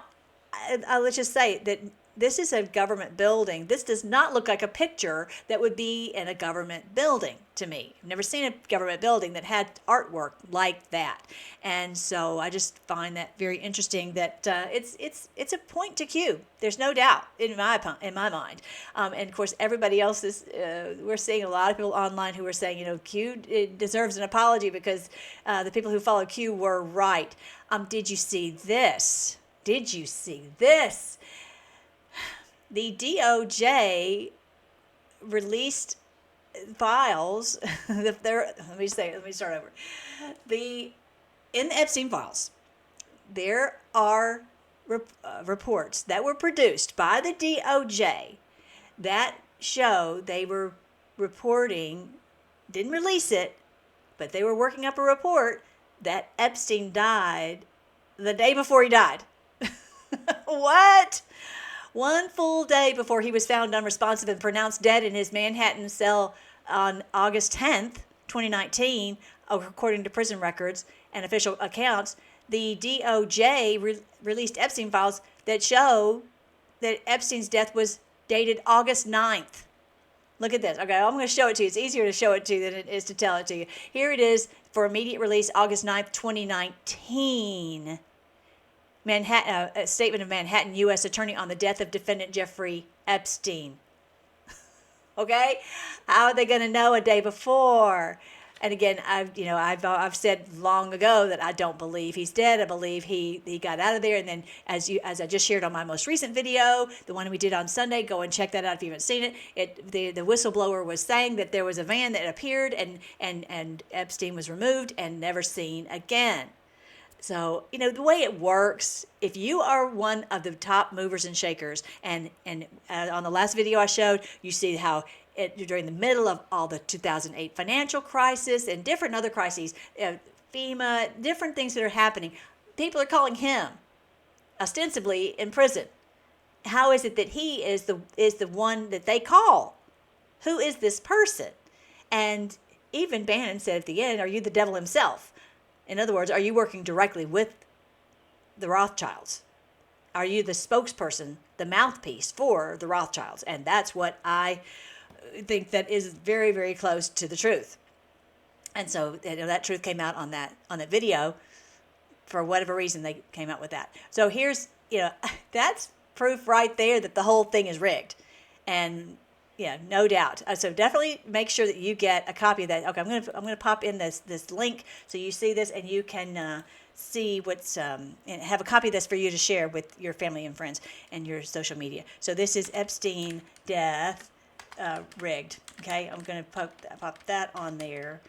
Speaker 2: let's just say that this is a government building. This does not look like a picture that would be in a government building to me. I've never seen a government building that had artwork like that. And so I just find that very interesting that it's a point to Q. There's no doubt in my mind. And of course, everybody else is, we're seeing a lot of people online who are saying, Q deserves an apology because the people who follow Q were right. Did you see this? Did you see this? The DOJ released files. Let me start over. In the Epstein files, there are reports that were produced by the DOJ that show they were reporting, didn't release it, but they were working up a report that Epstein died the day before he died. What? One full day before he was found unresponsive and pronounced dead in his Manhattan cell on August 10th, 2019, according to prison records and official accounts, the DOJ released Epstein files that show that Epstein's death was dated August 9th. Look at this. Okay, I'm going to show it to you. It's easier to show it to you than it is to tell it to you. Here it is for immediate release, August 9th, 2019. Manhattan, a statement of Manhattan U.S. Attorney on the death of defendant Jeffrey Epstein. Okay, how are they going to know a day before? And again, I've said long ago that I don't believe he's dead. I believe he got out of there. And then as I just shared on my most recent video, the one we did on Sunday, go and check that out if you haven't seen it. The whistleblower was saying that there was a van that appeared and Epstein was removed and never seen again. So, the way it works, if you are one of the top movers and shakers, and on the last video I showed, you see how during the middle of all the 2008 financial crisis and different other crises, FEMA, different things that are happening, people are calling him ostensibly in prison. How is it that he is the one that they call? Who is this person? And even Bannon said at the end, are you the devil himself? In other words, are you working directly with the Rothschilds? Are you the spokesperson, the mouthpiece for the Rothschilds? And that's what I think that is very, very close to the truth. And so that truth came out on that video. For whatever reason, they came out with that. So here's, that's proof right there that the whole thing is rigged. And yeah, no doubt. So definitely make sure that you get a copy of that. Okay, I'm gonna pop in this link so you see this and you can see what's and have a copy of this for you to share with your family and friends and your social media. So this is Epstein death rigged. Okay, I'm gonna pop that on there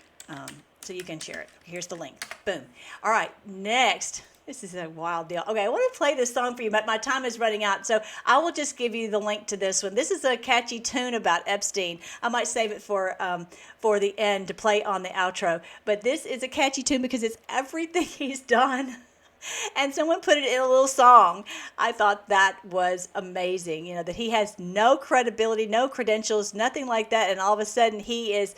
Speaker 2: so you can share it. Here's the link. Boom. All right, next. This is a wild deal. Okay, I want to play this song for you, but my time is running out, so I will just give you the link to this one. This is a catchy tune about Epstein. I might save it for the end to play on the outro, but this is a catchy tune because it's everything he's done. And someone put it in a little song. I thought that was amazing. You know, that he has no credibility, no credentials, nothing like that, and all of a sudden he's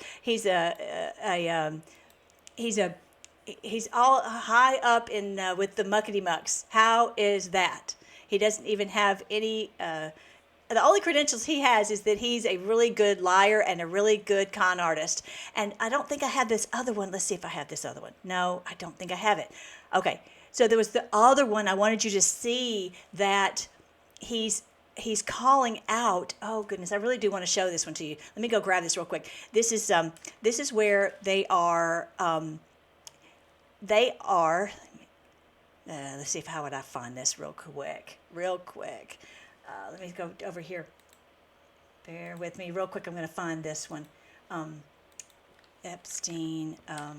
Speaker 2: all high up in with the muckety mucks. How is that? He doesn't even have any. The only credentials he has is that he's a really good liar and a really good con artist. And I don't think I have this other one. Let's see if I have this other one. No, I don't think I have it. Okay, so there was the other one. I wanted you to see that he's calling out. Oh goodness, I really do want to show this one to you. Let me go grab this real quick. This is where they are. Let's see how would I find this real quick. Let me go over here. Bear with me real quick. I'm going to find this one. Epstein. I'm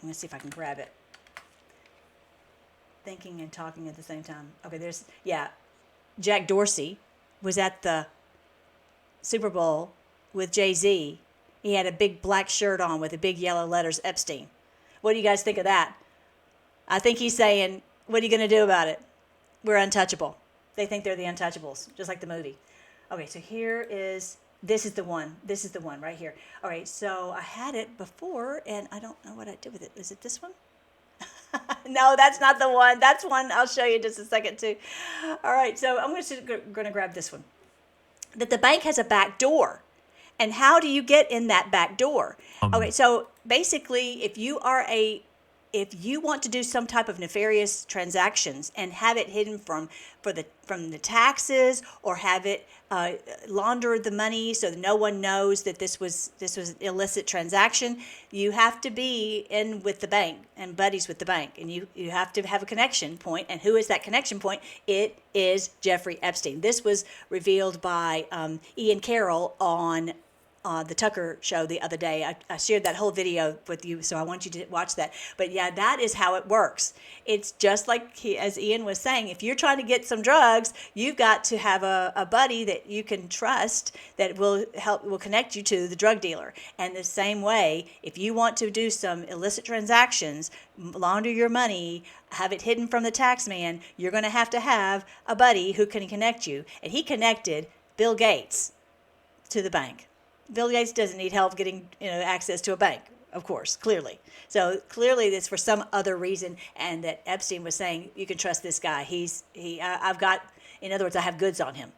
Speaker 2: going to see if I can grab it. Thinking and talking at the same time. Okay, Jack Dorsey was at the Super Bowl with Jay-Z. He had a big black shirt on with the big yellow letters, Epstein. What do you guys think of that? I think he's saying, what are you going to do about it? We're untouchable. They think they're the untouchables, just like the movie. Okay, so this is the one right here. All right, so I had it before, and I don't know what I did with it. Is it this one? No, that's not the one. That's one I'll show you in just a second, too. All right, so I'm going to grab this one. That the bank has a back door. And how do you get in that back door? Okay, so basically, if you want to do some type of nefarious transactions and have it hidden from the taxes, or have it launder the money so that no one knows that this was an illicit transaction, you have to be in with the bank and buddies with the bank, and you have to have a connection point. And who is that connection point? It is Jeffrey Epstein. This was revealed by Ian Carroll on the Tucker show the other day. I shared that whole video with you, so I want you to watch that. But yeah, that is how it works. It's just like as Ian was saying, if you're trying to get some drugs, you've got to have a buddy that you can trust that will connect you to the drug dealer. And the same way, if you want to do some illicit transactions, launder your money, have it hidden from the tax man, you're going to have a buddy who can connect you. And he connected Bill Gates to the bank. Bill Gates doesn't need help getting access to a bank, of course, clearly. So clearly it's for some other reason, and that Epstein was saying, you can trust this guy. I've got, in other words, I have goods on him.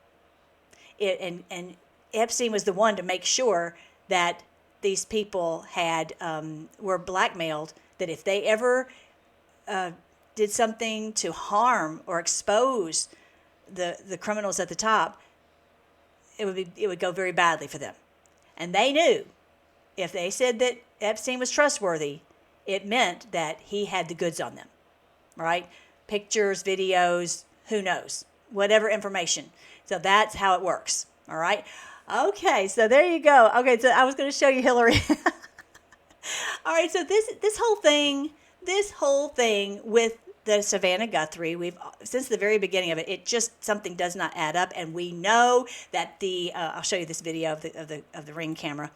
Speaker 2: And Epstein was the one to make sure that these people were blackmailed, that if they ever did something to harm or expose the criminals at the top, it would go very badly for them. And they knew if they said that Epstein was trustworthy, it meant that he had the goods on them, right? Pictures, videos, who knows, whatever information. So that's how it works, all right? Okay, so there you go. Okay, so I was going to show you Hillary. All right, so this whole thing with the Savannah Guthrie, we've since the very beginning of it just something does not add up, and we know that I'll show you this video of the Ring camera.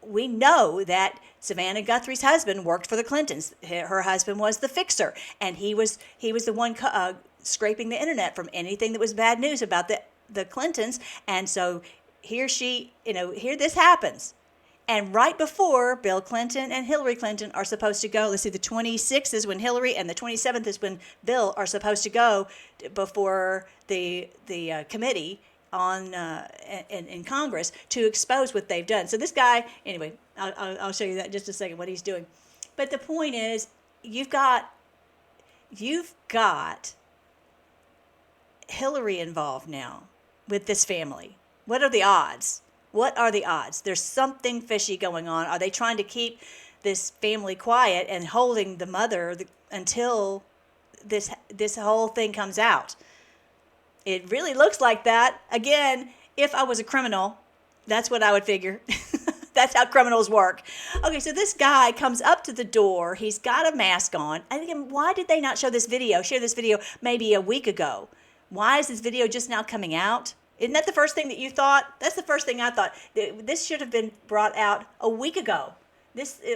Speaker 2: We know that Savannah Guthrie's husband worked for the Clintons. Her husband was the fixer, and he was the one scraping the internet from anything that was bad news about the Clintons. And so here this happens. And right before Bill Clinton and Hillary Clinton are supposed to go, let's see, the 26th is when Hillary and the 27th is when Bill are supposed to go before the committee in Congress to expose what they've done. So this guy, anyway, I'll show you that in just a second, what he's doing. But the point is, you've got Hillary involved now with this family. What are the odds? What are the odds? There's something fishy going on. Are they trying to keep this family quiet and holding the mother until this whole thing comes out? It really looks like that. Again, if I was a criminal, that's what I would figure. That's how criminals work. Okay, so this guy comes up to the door. He's got a mask on. And again, why did they not show this video? Share this video maybe a week ago. Why is this video just now coming out? Isn't that the first thing that you thought? That's the first thing I thought. This should have been brought out a week ago.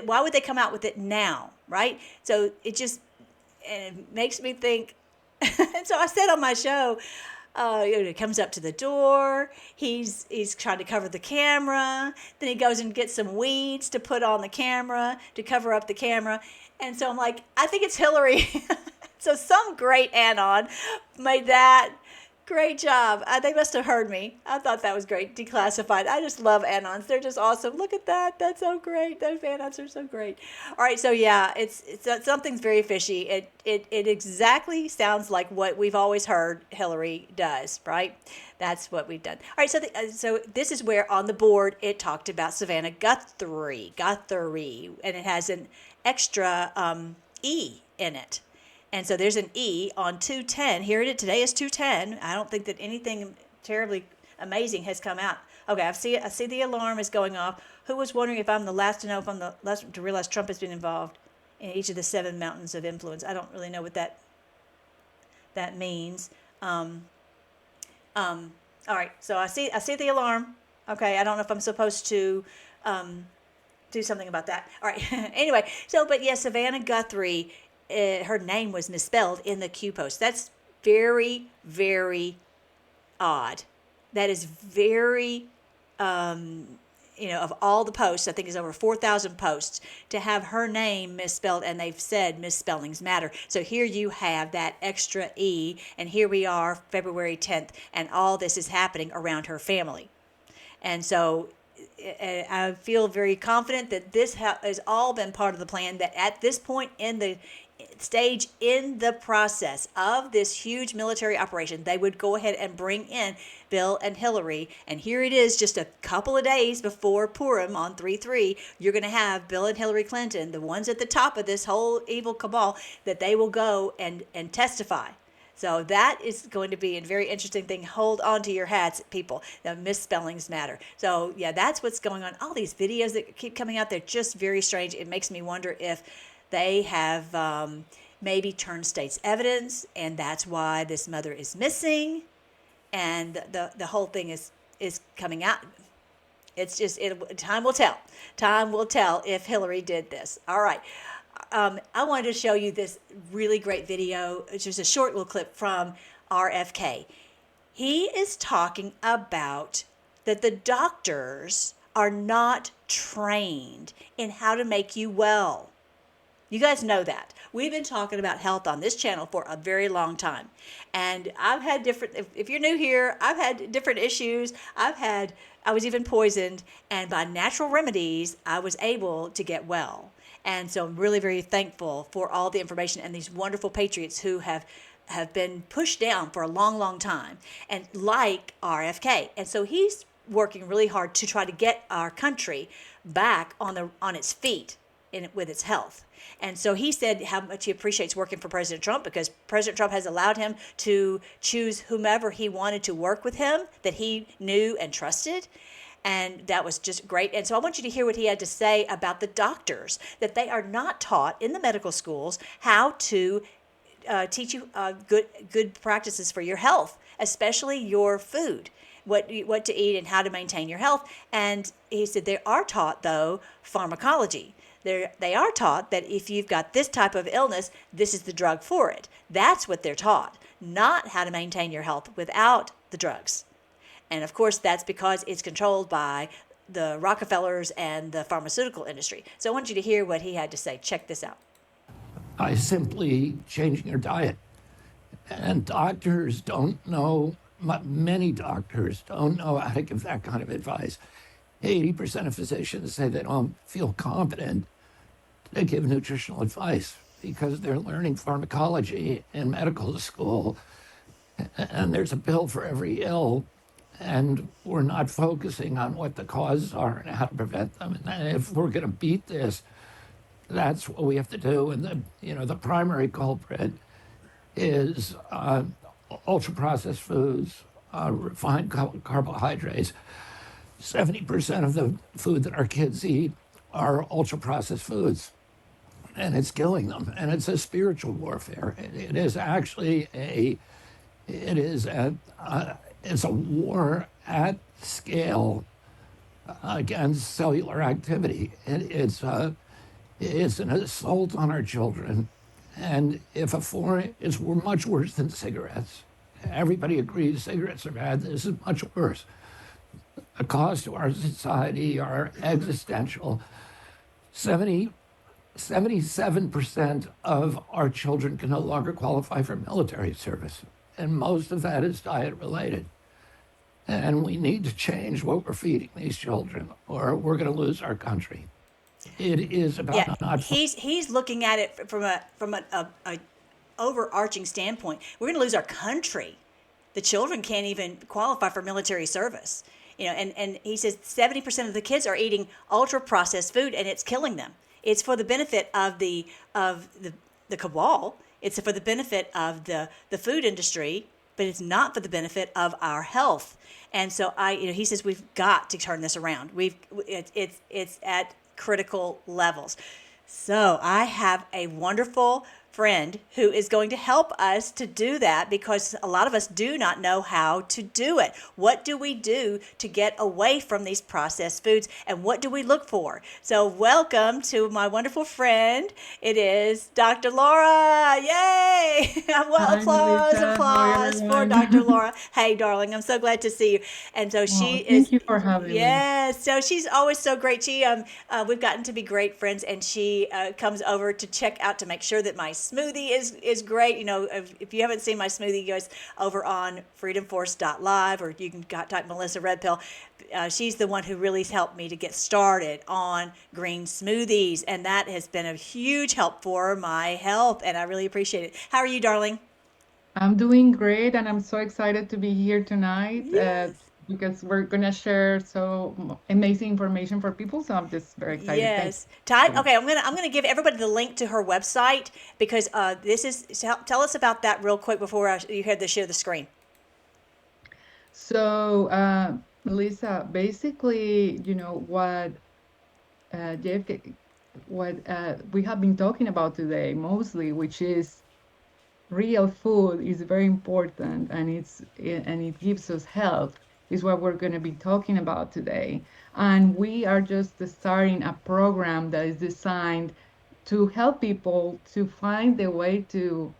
Speaker 2: Why would they come out with it now, right? So it makes me think. And so I said on my show, he comes up to the door. He's trying to cover the camera. Then he goes and gets some weeds to put on the camera to cover up the camera. And so I'm like, I think it's Hillary. So some great anon made that. Great job. They must have heard me. I thought that was great. Declassified. I just love anons. They're just awesome. Look at that. That's so great. Those anons are so great. All right. So yeah, it's something's very fishy. It exactly sounds like what we've always heard Hillary does. Right. That's what we've done. All right. So this is where on the board it talked about Savannah Guthrie, and it has an extra E in it. And so there's an E on 210. Here it is. Today is 210. I don't think that anything terribly amazing has come out. Okay, I see the alarm is going off. Who was wondering if I'm the last to know if I'm the last to realize Trump has been involved in each of the 7 mountains of influence? I don't really know what that means. All right, so I see the alarm. Okay, I don't know if I'm supposed to do something about that. All right. Anyway, but yes, Savannah Guthrie. Her name was misspelled in the Q post. That's very, very odd. That is very, of all the posts, I think it's over 4,000 posts, to have her name misspelled, and they've said misspellings matter. So here you have that extra E, and here we are, February 10th, and all this is happening around her family. And so I feel very confident that this has all been part of the plan, that at this point in the stage in the process of this huge military operation, they would go ahead and bring in Bill and Hillary. And here it is, just a couple of days before Purim on 3/3, you're going to have Bill and Hillary Clinton, the ones at the top of this whole evil cabal, that they will go and testify. So that is going to be a very interesting thing. Hold on to your hats, people. The misspellings matter. So yeah, that's what's going on. All these videos that keep coming out, they're just very strange. It makes me wonder if they have maybe turned state's evidence, and that's why this mother is missing, and the whole thing is coming out. It's just time will tell. Time will tell if Hillary did this. All right. I wanted to show you this really great video. It's just a short little clip from RFK. He is talking about that the doctors are not trained in how to make you well. You guys know that. We've been talking about health on this channel for a very long time. And I've had if you're new here, I've had different issues. I was even poisoned, and by natural remedies, I was able to get well. And so I'm really very thankful for all the information and these wonderful patriots who have been pushed down for a long, long time, and like RFK. And so he's working really hard to try to get our country back on its feet with its health. And so he said how much he appreciates working for President Trump, because President Trump has allowed him to choose whomever he wanted to work with him that he knew and trusted. And that was just great. And so I want you to hear what he had to say about the doctors, that they are not taught in the medical schools how to teach you good practices for your health, especially your food, what to eat and how to maintain your health. And he said they are taught, though, pharmacology. They are taught that if you've got this type of illness, this is the drug for it. That's what they're taught, not how to maintain your health without the drugs. And of course, that's because it's controlled by the Rockefellers and the pharmaceutical industry. So I want you to hear what he had to say. Check this out.
Speaker 5: By simply changing your diet. And doctors don't know, many doctors don't know how to give that kind of advice. 80% of physicians say they don't feel confident to give nutritional advice because they're learning pharmacology in medical school, and there's a pill for every ill, and we're not focusing on what the causes are and how to prevent them. And if we're going to beat this, that's what we have to do. And the primary culprit is ultra-processed foods, refined carbohydrates. 70% of the food that our kids eat are ultra processed foods, and it's killing them. And it's a spiritual warfare. It is actually it is it's a war at scale against cellular activity. It's an assault on our children. And if it's much worse than cigarettes. Everybody agrees cigarettes are bad. This is much worse. The cost to our society are existential. 77% of our children can no longer qualify for military service, and most of that is diet related. And we need to change what we're feeding these children, or we're going to lose our country. It is about
Speaker 2: Yeah,
Speaker 5: not.
Speaker 2: he's looking at it from a overarching standpoint. We're going to lose our country. The children can't even qualify for military service. And he says 70% of the kids are eating ultra processed food, and it's killing them. It's for the benefit of the cabal. It's for the benefit of the food industry, but it's not for the benefit of our health. And so he says we've got to turn this around. It's at critical levels. So I have a wonderful friend who is going to help us to do that, because a lot of us do not know how to do it. What do we do to get away from these processed foods, and what do we look for? So welcome to my wonderful friend. It is Dr. Laura. Yay! Well,
Speaker 6: Hi, Melissa. Hi,
Speaker 2: applause for
Speaker 6: everyone.
Speaker 2: Dr. Laura. Hey, darling, I'm so glad to see you. And so she
Speaker 6: Oh,
Speaker 2: is,
Speaker 6: thank you for having me.
Speaker 2: yes, so she's always so great. We've gotten to be great friends, and she comes over to check out to make sure that my smoothie is great. If you haven't seen my smoothie, you guys over on freedomforce.live, or you can type Melissa Red Pill. She's the one who really helped me to get started on green smoothies, and that has been a huge help for my health, and I really appreciate it. How are you, darling?
Speaker 6: I'm doing great, and I'm so excited to be here tonight
Speaker 2: Yes.
Speaker 6: because we're gonna share amazing information for people. So I'm just very excited. Thank
Speaker 2: Yes. Ty,
Speaker 6: you.
Speaker 2: okay, I'm gonna give everybody the link to her website, because this is tell us about that real quick before you hear the share the screen.
Speaker 6: So, Melissa, basically, JFK, what we have been talking about today mostly, which is real food is very important, and it gives us health, is what we're going to be talking about today. And we are just starting a program that is designed to help people to find the way to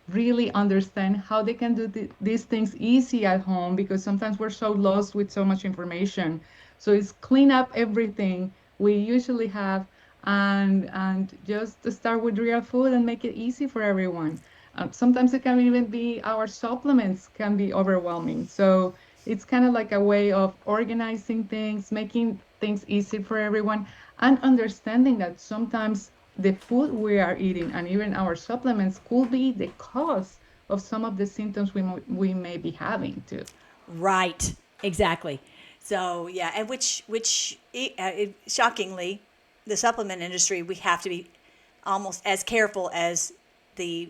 Speaker 6: really understand how they can do these things easy at home, because sometimes we're so lost with so much information. So it's clean up everything we usually have, and just to start with real food and make it easy for everyone. Sometimes it can even be our supplements can be overwhelming. So it's kind of like a way of organizing things, making things easy for everyone, and understanding that sometimes the food we are eating and even our supplements could be the cause of some of the symptoms we may be having too.
Speaker 2: Right. Exactly. So yeah, and shockingly, the supplement industry, we have to be almost as careful as the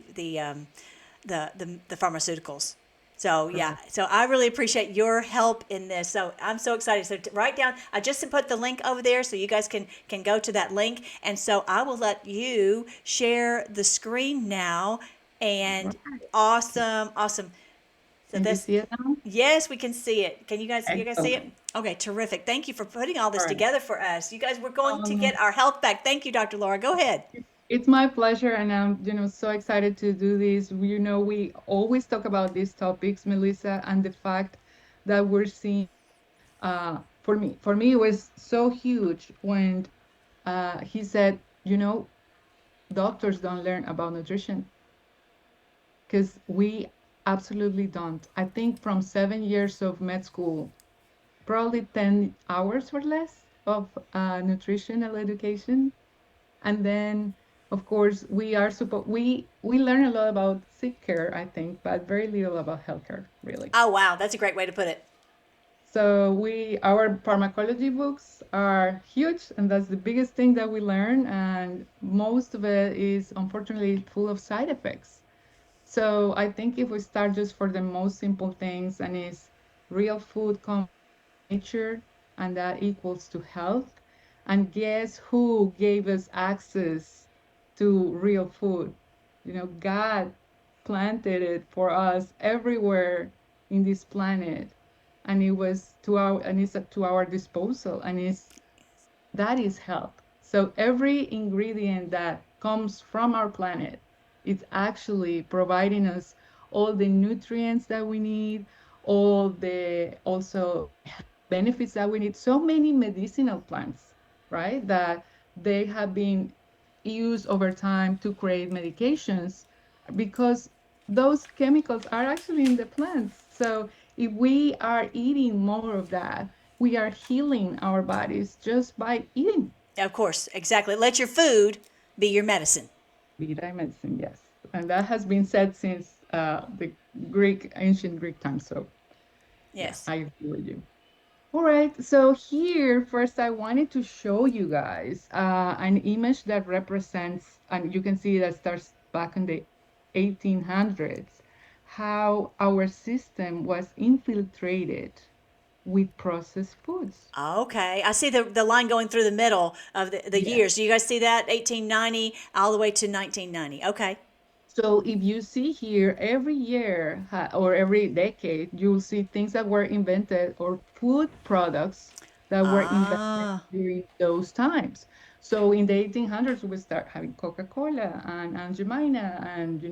Speaker 2: pharmaceuticals. So yeah, so I really appreciate your help in this. So I'm so excited. So write down. I just put the link over there, so you guys can go to that link. And so I will let you share the screen now. And awesome, awesome. So
Speaker 6: Can you
Speaker 2: this,
Speaker 6: see it now?
Speaker 2: yes, we can see it. Can you guys see it?
Speaker 6: Excellent.
Speaker 2: Okay, terrific. Thank you for putting all this
Speaker 6: All right.
Speaker 2: together for us. You guys, we're going to
Speaker 6: No.
Speaker 2: get our health back. Thank you, Dr. Laura. Go ahead.
Speaker 6: It's my pleasure, and I'm, so excited to do this. We always talk about these topics, Melissa, and the fact that we're seeing. For me, it was so huge when he said, doctors don't learn about nutrition, because we absolutely don't. I think from 7 years of med school, probably 10 hours or less of nutritional education. And then, of course, we learn a lot about sick care, I think, but very little about healthcare, really.
Speaker 2: Oh, wow. That's a great way to put it.
Speaker 6: So our pharmacology books are huge, and that's the biggest thing that we learn. And most of it is unfortunately full of side effects. So I think if we start just for the most simple things, and is real food coming nature, and that equals to health. And guess who gave us access to real food? God planted it for us everywhere in this planet, and it's to our disposal, and that is health. So every ingredient that comes from our planet, it's actually providing us all the nutrients that we need, all the also benefits that we need. So many medicinal plants, right? That they have been used over time to create medications because those chemicals are actually in the plants. So if we are eating more of that, we are healing our bodies just by eating.
Speaker 2: Of course, exactly. Let your food be your medicine.
Speaker 6: Vita medicine, yes. And that has been said since the ancient Greek times. So, yeah,
Speaker 2: Yes.
Speaker 6: I agree with you. All right, so here first I wanted to show you guys an image that represents, and you can see that starts back in the 1800s, how our system was infiltrated with processed foods.
Speaker 2: Okay. I see the line going through the middle of the
Speaker 6: Yeah.
Speaker 2: years. Do you guys see that? 1890 all the way to 1990. Okay.
Speaker 6: So if you see here, every year or every decade, you'll see things that were invented or food products that were invented
Speaker 2: Ah,
Speaker 6: during those times. So in the 1800s, we start having Coca-Cola and Aunt Jemima, and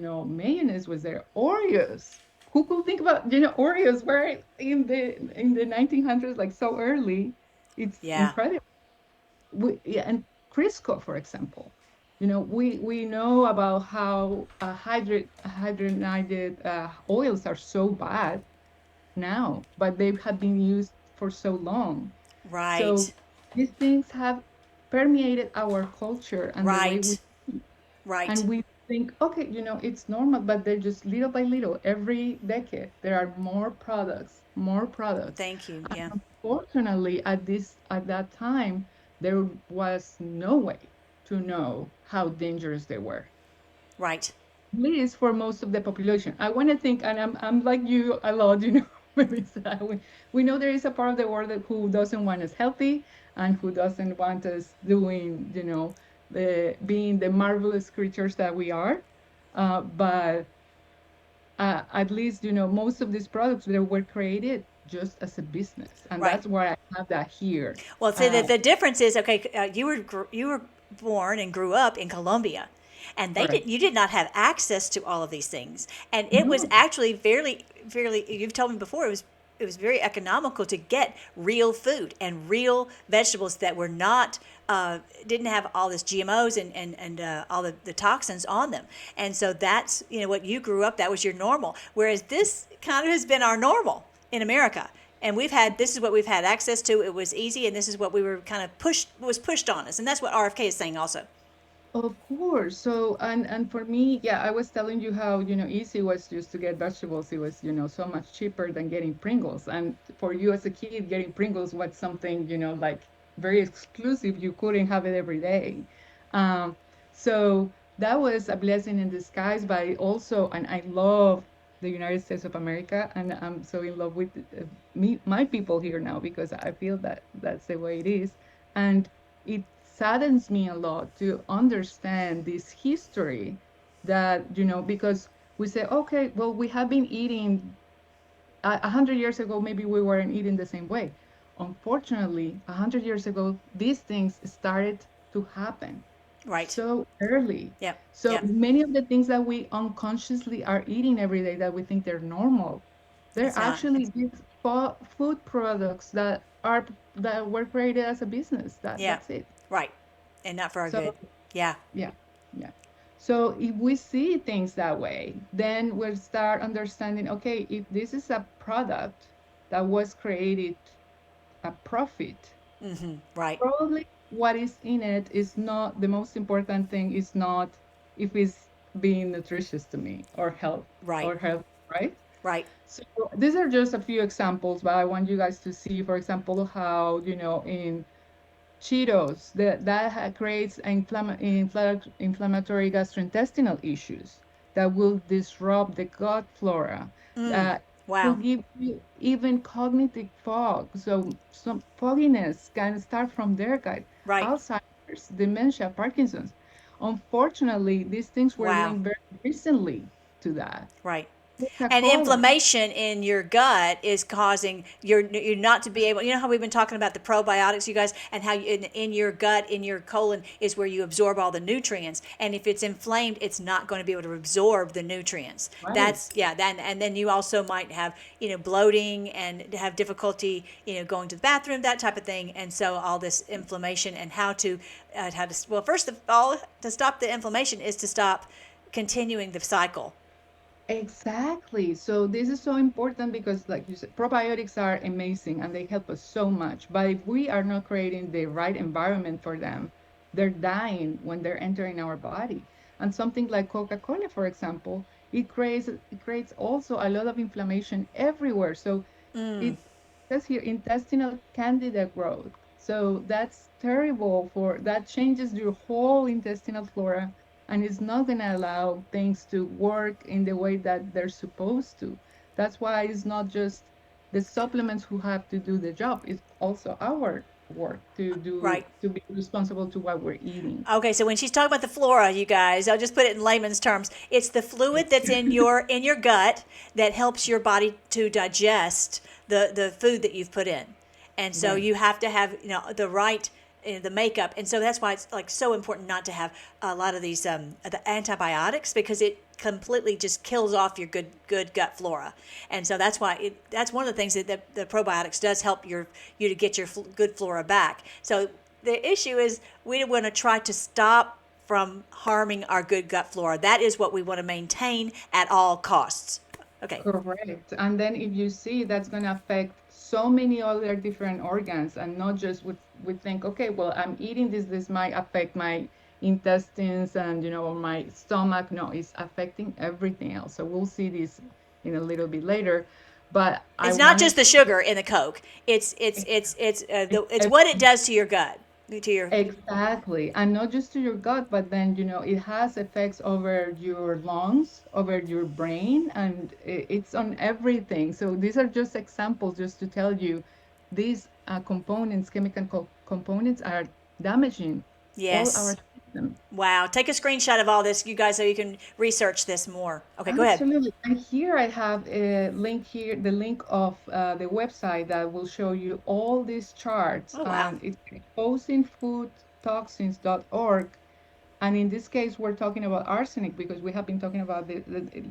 Speaker 6: mayonnaise was there. Oreos. Who could think about Oreos were in the 1900s, like so early? It's
Speaker 2: yeah.
Speaker 6: incredible. Yeah, and Crisco, for example, we know about how hydrogenated oils are so bad now, but they have been used for so long. So
Speaker 2: Right.
Speaker 6: these things have permeated our culture and the way we
Speaker 2: Right. Right.
Speaker 6: and we think, okay, it's normal, but they're just little by little. Every decade, there are more products, more products.
Speaker 2: Thank you.
Speaker 6: And
Speaker 2: Yeah.
Speaker 6: unfortunately, at that time, there was no way to know how dangerous they were,
Speaker 2: Right.
Speaker 6: at least for most of the population. I want to think, and I'm like you a lot, Melissa. We know there is a part of the world who doesn't want us healthy and who doesn't want us doing, being the marvelous creatures that we are. But at least, most of these products that were created just as a business, and
Speaker 2: Right.
Speaker 6: that's why I have that here.
Speaker 2: Well, see, the difference is okay. You were born and grew up in Colombia, and
Speaker 6: Correct.
Speaker 2: you did not have access to all of these things, and it was
Speaker 6: No.
Speaker 2: actually fairly. You've told me before it was very economical to get real food and real vegetables that were not didn't have all this GMOs and all the toxins on them, and so that's what you grew up. That was your normal, whereas this kind of has been our normal in America, and this is what we've had access to. It was easy, and this is what we were kind of pushed on us, and that's what RFK is saying also.
Speaker 6: Of course. So, and for me, yeah, I was telling you how, easy it was just to get vegetables. It was, so much cheaper than getting Pringles. And for you as a kid, getting Pringles was something, like very exclusive. You couldn't have it every day. Um, so that was a blessing in disguise, but also, and I love the United States of America, and I'm so in love with my people here now because I feel that that's the way it is. And it saddens me a lot to understand this history that, because we say, okay, well, we have been eating 100 years ago, maybe we weren't eating the same way. Unfortunately, 100 years ago, these things started to happen
Speaker 2: Right.
Speaker 6: so early.
Speaker 2: Yep.
Speaker 6: So
Speaker 2: Yep.
Speaker 6: many of the things that we unconsciously are eating every day that we think they're normal, they're
Speaker 2: It's not.
Speaker 6: actually these food products that were created as a business.
Speaker 2: Yeah.
Speaker 6: That's it.
Speaker 2: Right. And not for our
Speaker 6: So
Speaker 2: good. Yeah.
Speaker 6: yeah, yeah. So if we see things that way, then we'll start understanding, okay, if this is a product that was created a profit,
Speaker 2: Right.
Speaker 6: probably what is in it is not the most important thing, is not if it's being nutritious to me
Speaker 2: Right.
Speaker 6: or health, right?
Speaker 2: Right.
Speaker 6: So these are just a few examples, but I want you guys to see, for example, how, in Cheetos, creates inflammatory gastrointestinal issues that will disrupt the gut flora. Uh, will
Speaker 2: Wow.
Speaker 6: give you even cognitive fog. So some fogginess can start from there, guys.
Speaker 2: Right.
Speaker 6: Alzheimer's, dementia, Parkinson's. Unfortunately, these things were
Speaker 2: Wow.
Speaker 6: linked very recently to that.
Speaker 2: Right. And
Speaker 6: Coca-Cola.
Speaker 2: inflammation in your gut is causing you're not to be able. You know how we've been talking about the probiotics, you guys, and how in your gut, in your colon, is where you absorb all the nutrients. And if it's inflamed, it's not going to be able to absorb the nutrients.
Speaker 6: Right.
Speaker 2: That's yeah. Then you also might have bloating and have difficulty going to the bathroom, that type of thing. And so all this inflammation and how to well, first of all, to stop the inflammation is to stop continuing the cycle.
Speaker 6: Exactly. So this is so important because, like you said, probiotics are amazing and they help us so much. But if we are not creating the right environment for them, they're dying when they're entering our body. And something like Coca-Cola, for example, it creates also a lot of inflammation everywhere. So it says here intestinal candida growth. So that's terrible for that changes your whole intestinal flora and it's not going to allow things to work in the way that they're supposed to. That's why it's not just the supplements who have to do the job, it's also our work
Speaker 2: Right.
Speaker 6: to be responsible to what we're eating.
Speaker 2: Okay, so when she's talking about the flora, you guys, I'll just put it in layman's terms. It's the fluid that's in your gut that helps your body to digest the food that you've put in. And so
Speaker 6: Right.
Speaker 2: you have to have, the right the makeup. And so that's why it's like so important not to have a lot of these the antibiotics because it completely just kills off your good gut flora. And so that's why that's one of the things that the probiotics does help you to get your good flora back. So the issue is we want to try to stop from harming our good gut flora. That is what we want to maintain at all costs. Okay.
Speaker 6: Correct. And then if you see that's going to affect so many other different organs and not just we think, okay, well, I'm eating this might affect my intestines and, or my stomach. No, it's affecting everything else. So we'll see this in a little bit later. But I
Speaker 2: It's not
Speaker 6: wanted
Speaker 2: just the sugar in the Coke. It's what it does to your gut, to your
Speaker 6: Exactly. And not just to your gut, but then, it has effects over your lungs, over your brain, and it's on everything. So these are just examples just to tell you these components, components are damaging all our
Speaker 2: yes.
Speaker 6: systems.
Speaker 2: Wow. Take a screenshot of all this, you guys, so you can research this more. Okay, go ahead.
Speaker 6: Absolutely. And here I have a link here, the link of the website that will show you all these charts.
Speaker 2: Oh wow.
Speaker 6: And it's exposingfoodtoxins.org. And in this case, we're talking about arsenic because we have been talking about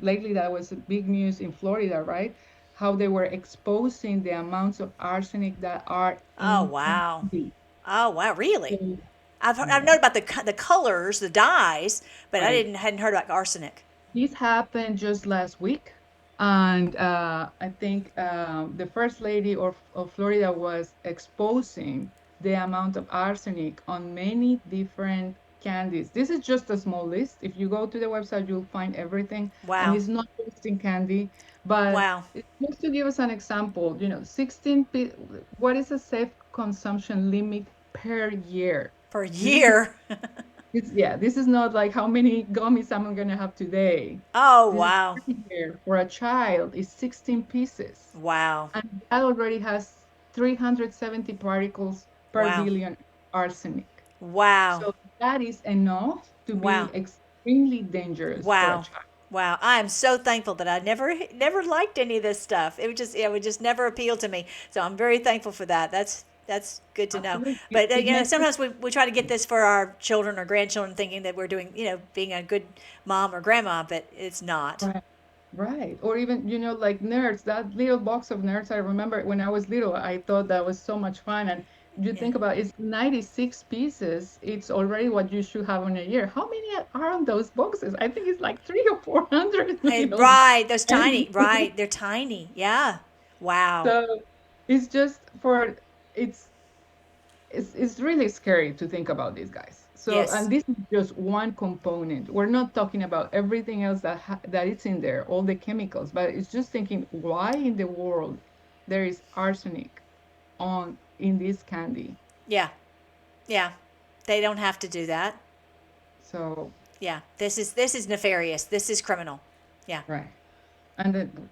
Speaker 6: lately that was big news in Florida, right? How they were exposing the amounts of arsenic that are
Speaker 2: Oh
Speaker 6: in
Speaker 2: wow.
Speaker 6: candy.
Speaker 2: Oh wow. Really?
Speaker 6: So,
Speaker 2: I've
Speaker 6: yeah,
Speaker 2: known about the colors, the dyes, but I
Speaker 6: right.
Speaker 2: didn't hadn't heard about arsenic.
Speaker 6: This happened just last week. And I think the first lady of Florida was exposing the amount of arsenic on many different candies. This is just a small list. If you go to the website, you'll find everything. And
Speaker 2: Wow.
Speaker 6: it's not just in candy, but
Speaker 2: Wow.
Speaker 6: just to give us an example, 16, what is a safe consumption limit per year?
Speaker 2: For a
Speaker 6: This is
Speaker 2: year.
Speaker 6: yeah, this is not like how many gummies I'm gonna have today.
Speaker 2: Oh
Speaker 6: This is
Speaker 2: wow.
Speaker 6: here for a child is 16 pieces.
Speaker 2: Wow.
Speaker 6: And that already has 370 particles per
Speaker 2: Wow.
Speaker 6: billion arsenic.
Speaker 2: Wow.
Speaker 6: So that is enough to
Speaker 2: Wow.
Speaker 6: be extremely dangerous for a
Speaker 2: Wow.
Speaker 6: child.
Speaker 2: Wow. I am so thankful that I never liked any of this stuff. It would just never appeal to me. So I'm very thankful for that. That's good to know.
Speaker 6: Absolutely.
Speaker 2: But
Speaker 6: It makes us
Speaker 2: sometimes we try to get this for our children or grandchildren thinking that we're doing, being a good mom or grandma, but it's not.
Speaker 6: right. Right. Or even, like nerds, that little box of nerds, I remember when I was little, I thought that was so much fun. And you
Speaker 2: Yeah.
Speaker 6: think about it's 96 pieces. It's already what you should have in a year. How many are on those boxes? I think it's like three or 400 little
Speaker 2: Right, those
Speaker 6: candies.
Speaker 2: tiny, right, they're tiny. Yeah. Wow.
Speaker 6: So it's just it's it's really scary to think about these guys. So, and
Speaker 2: Yes.
Speaker 6: this is just one component. We're not talking about everything else that is in there, all the chemicals, but it's just thinking why in the world there is arsenic on in this candy.
Speaker 2: Yeah. Yeah. They don't have to do that.
Speaker 6: So,
Speaker 2: Yeah. This is nefarious. This is criminal. Yeah.
Speaker 6: right. And then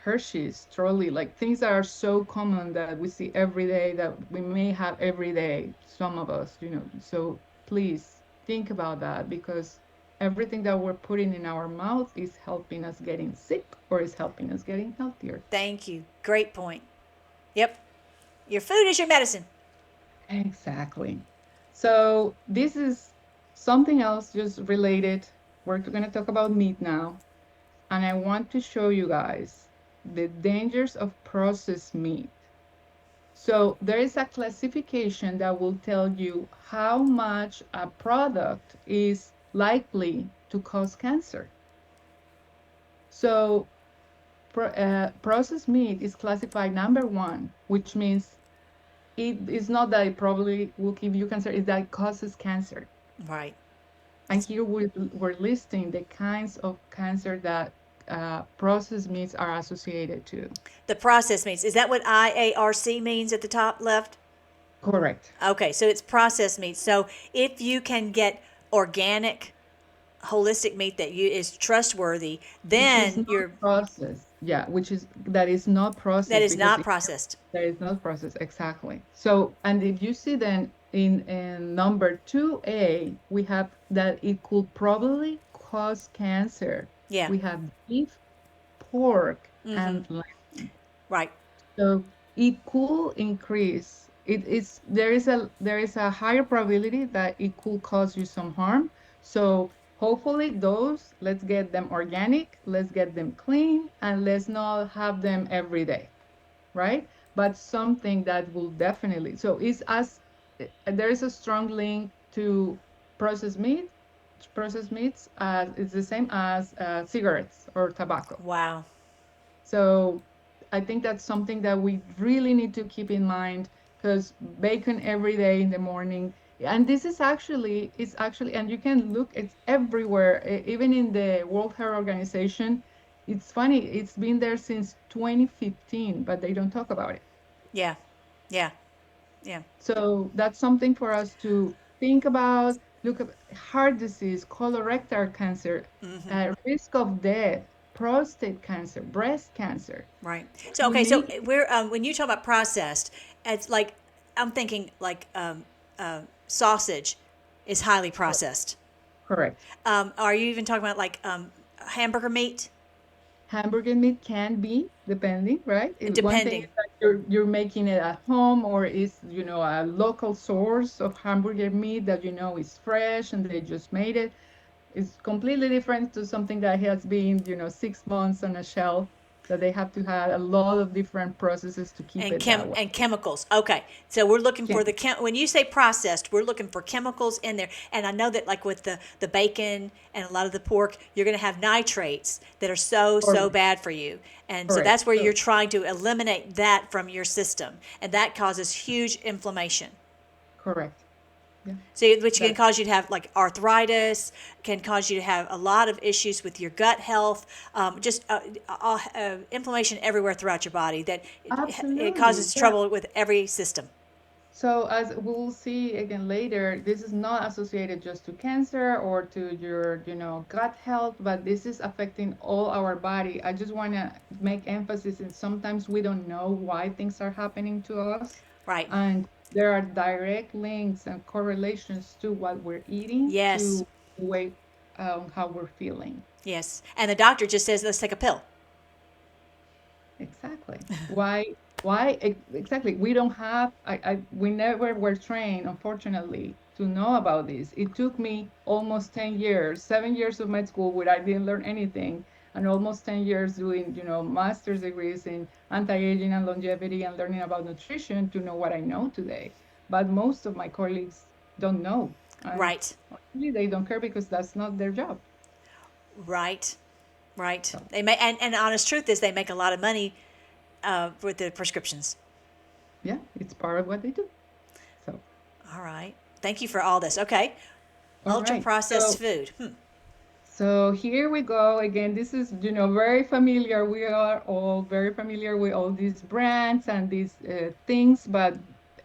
Speaker 6: Hershey's, Trolley, like things that are so common that we see every day, that we may have every day, some of us, So please think about that, because everything that we're putting in our mouth is helping us getting sick or is helping us getting healthier.
Speaker 2: Thank you. Great point. Yep. Your food is your medicine.
Speaker 6: Exactly. So this is something else just related. We're going to talk about meat now. And I want to show you guys the dangers of processed meat. So there is a classification that will tell you how much a product is likely to cause cancer. So processed meat is classified number 1, which means it is not that it probably will give you cancer, it's that it causes cancer.
Speaker 2: Right.
Speaker 6: And here we're listing the kinds of cancer that processed meats are associated to.
Speaker 2: The processed meats. Is that what IARC means at the top left?
Speaker 6: Correct.
Speaker 2: Okay, so it's processed meat. So if you can get organic, holistic meat that is trustworthy,
Speaker 6: Which is
Speaker 2: then
Speaker 6: not processed. Yeah, that is not processed.
Speaker 2: that is
Speaker 6: because
Speaker 2: not processed.
Speaker 6: that is not processed, exactly. So, and if you see then in number 2A, we have that it could probably cause cancer.
Speaker 2: Yeah.
Speaker 6: We have beef, pork, and lamb.
Speaker 2: Right.
Speaker 6: So it could increase. There is a higher probability that it could cause you some harm. So hopefully let's get them organic, let's get them clean, and let's not have them every day, right? But something that will definitely, so there is a strong link to processed meat. Processed meats is the same as cigarettes or tobacco.
Speaker 2: Wow.
Speaker 6: So I think that's something that we really need to keep in mind, because bacon every day in the morning, and and you can look, it's everywhere, even in the World Health Organization. It's funny, it's been there since 2015, but they don't talk about it.
Speaker 2: Yeah. Yeah. Yeah.
Speaker 6: So that's something for us to think about. Look at heart disease, colorectal cancer, risk of death, prostate cancer, breast cancer.
Speaker 2: Right. So okay. So we're when you talk about processed, it's like I'm thinking like sausage is highly processed.
Speaker 6: Correct.
Speaker 2: Are you even talking about like hamburger meat?
Speaker 6: Hamburger meat can be, depending, right? One thing
Speaker 2: Depending.
Speaker 6: is that you're making it at home, or is a local source of hamburger meat that is fresh and they just made it. It's completely different to something that has been 6 months on a shelf, that they have to have a lot of different processes to keep it that way.
Speaker 2: And chemicals. Okay, so we're looking for
Speaker 6: Yeah.
Speaker 2: when you say processed, we're looking for chemicals in there. And I know that like with the bacon and a lot of the pork, you're going to have nitrates that are so
Speaker 6: Correct.
Speaker 2: bad for you. And so
Speaker 6: Correct.
Speaker 2: that's where
Speaker 6: So-
Speaker 2: you're trying to eliminate that from your system, and that causes huge inflammation.
Speaker 6: Correct. Yeah.
Speaker 2: So, which can cause you to have like arthritis, can cause you to have a lot of issues with your gut health, just inflammation everywhere throughout your body. That it causes
Speaker 6: Absolutely, yeah.
Speaker 2: trouble with every system.
Speaker 6: So as we'll see again later, this is not associated just to cancer or to your, gut health, but this is affecting all our body. I just want to make emphasis, and sometimes we don't know why things are happening to us.
Speaker 2: Right.
Speaker 6: And there are direct links and correlations to what we're eating,
Speaker 2: Yes.
Speaker 6: to the way how we're feeling.
Speaker 2: Yes. And the doctor just says, let's take a pill.
Speaker 6: Exactly. Why exactly? We don't have, we never were trained, unfortunately, to know about this. It took me almost 10 years, 7 years of med school where I didn't learn anything, and almost 10 years doing, master's degrees in anti-aging and longevity and learning about nutrition to know what I know today. But most of my colleagues don't know. And
Speaker 2: Right.
Speaker 6: honestly, they don't care because that's not their job.
Speaker 2: Right. Right. They may, and the honest truth is they make a lot of money with the prescriptions.
Speaker 6: Yeah, it's part of what they do. So,
Speaker 2: All right. Thank you for all this. Okay.
Speaker 6: all
Speaker 2: Ultra
Speaker 6: right.
Speaker 2: processed
Speaker 6: So,
Speaker 2: food.
Speaker 6: So here we go again. This is, very familiar. We are all very familiar with all these brands and these things, but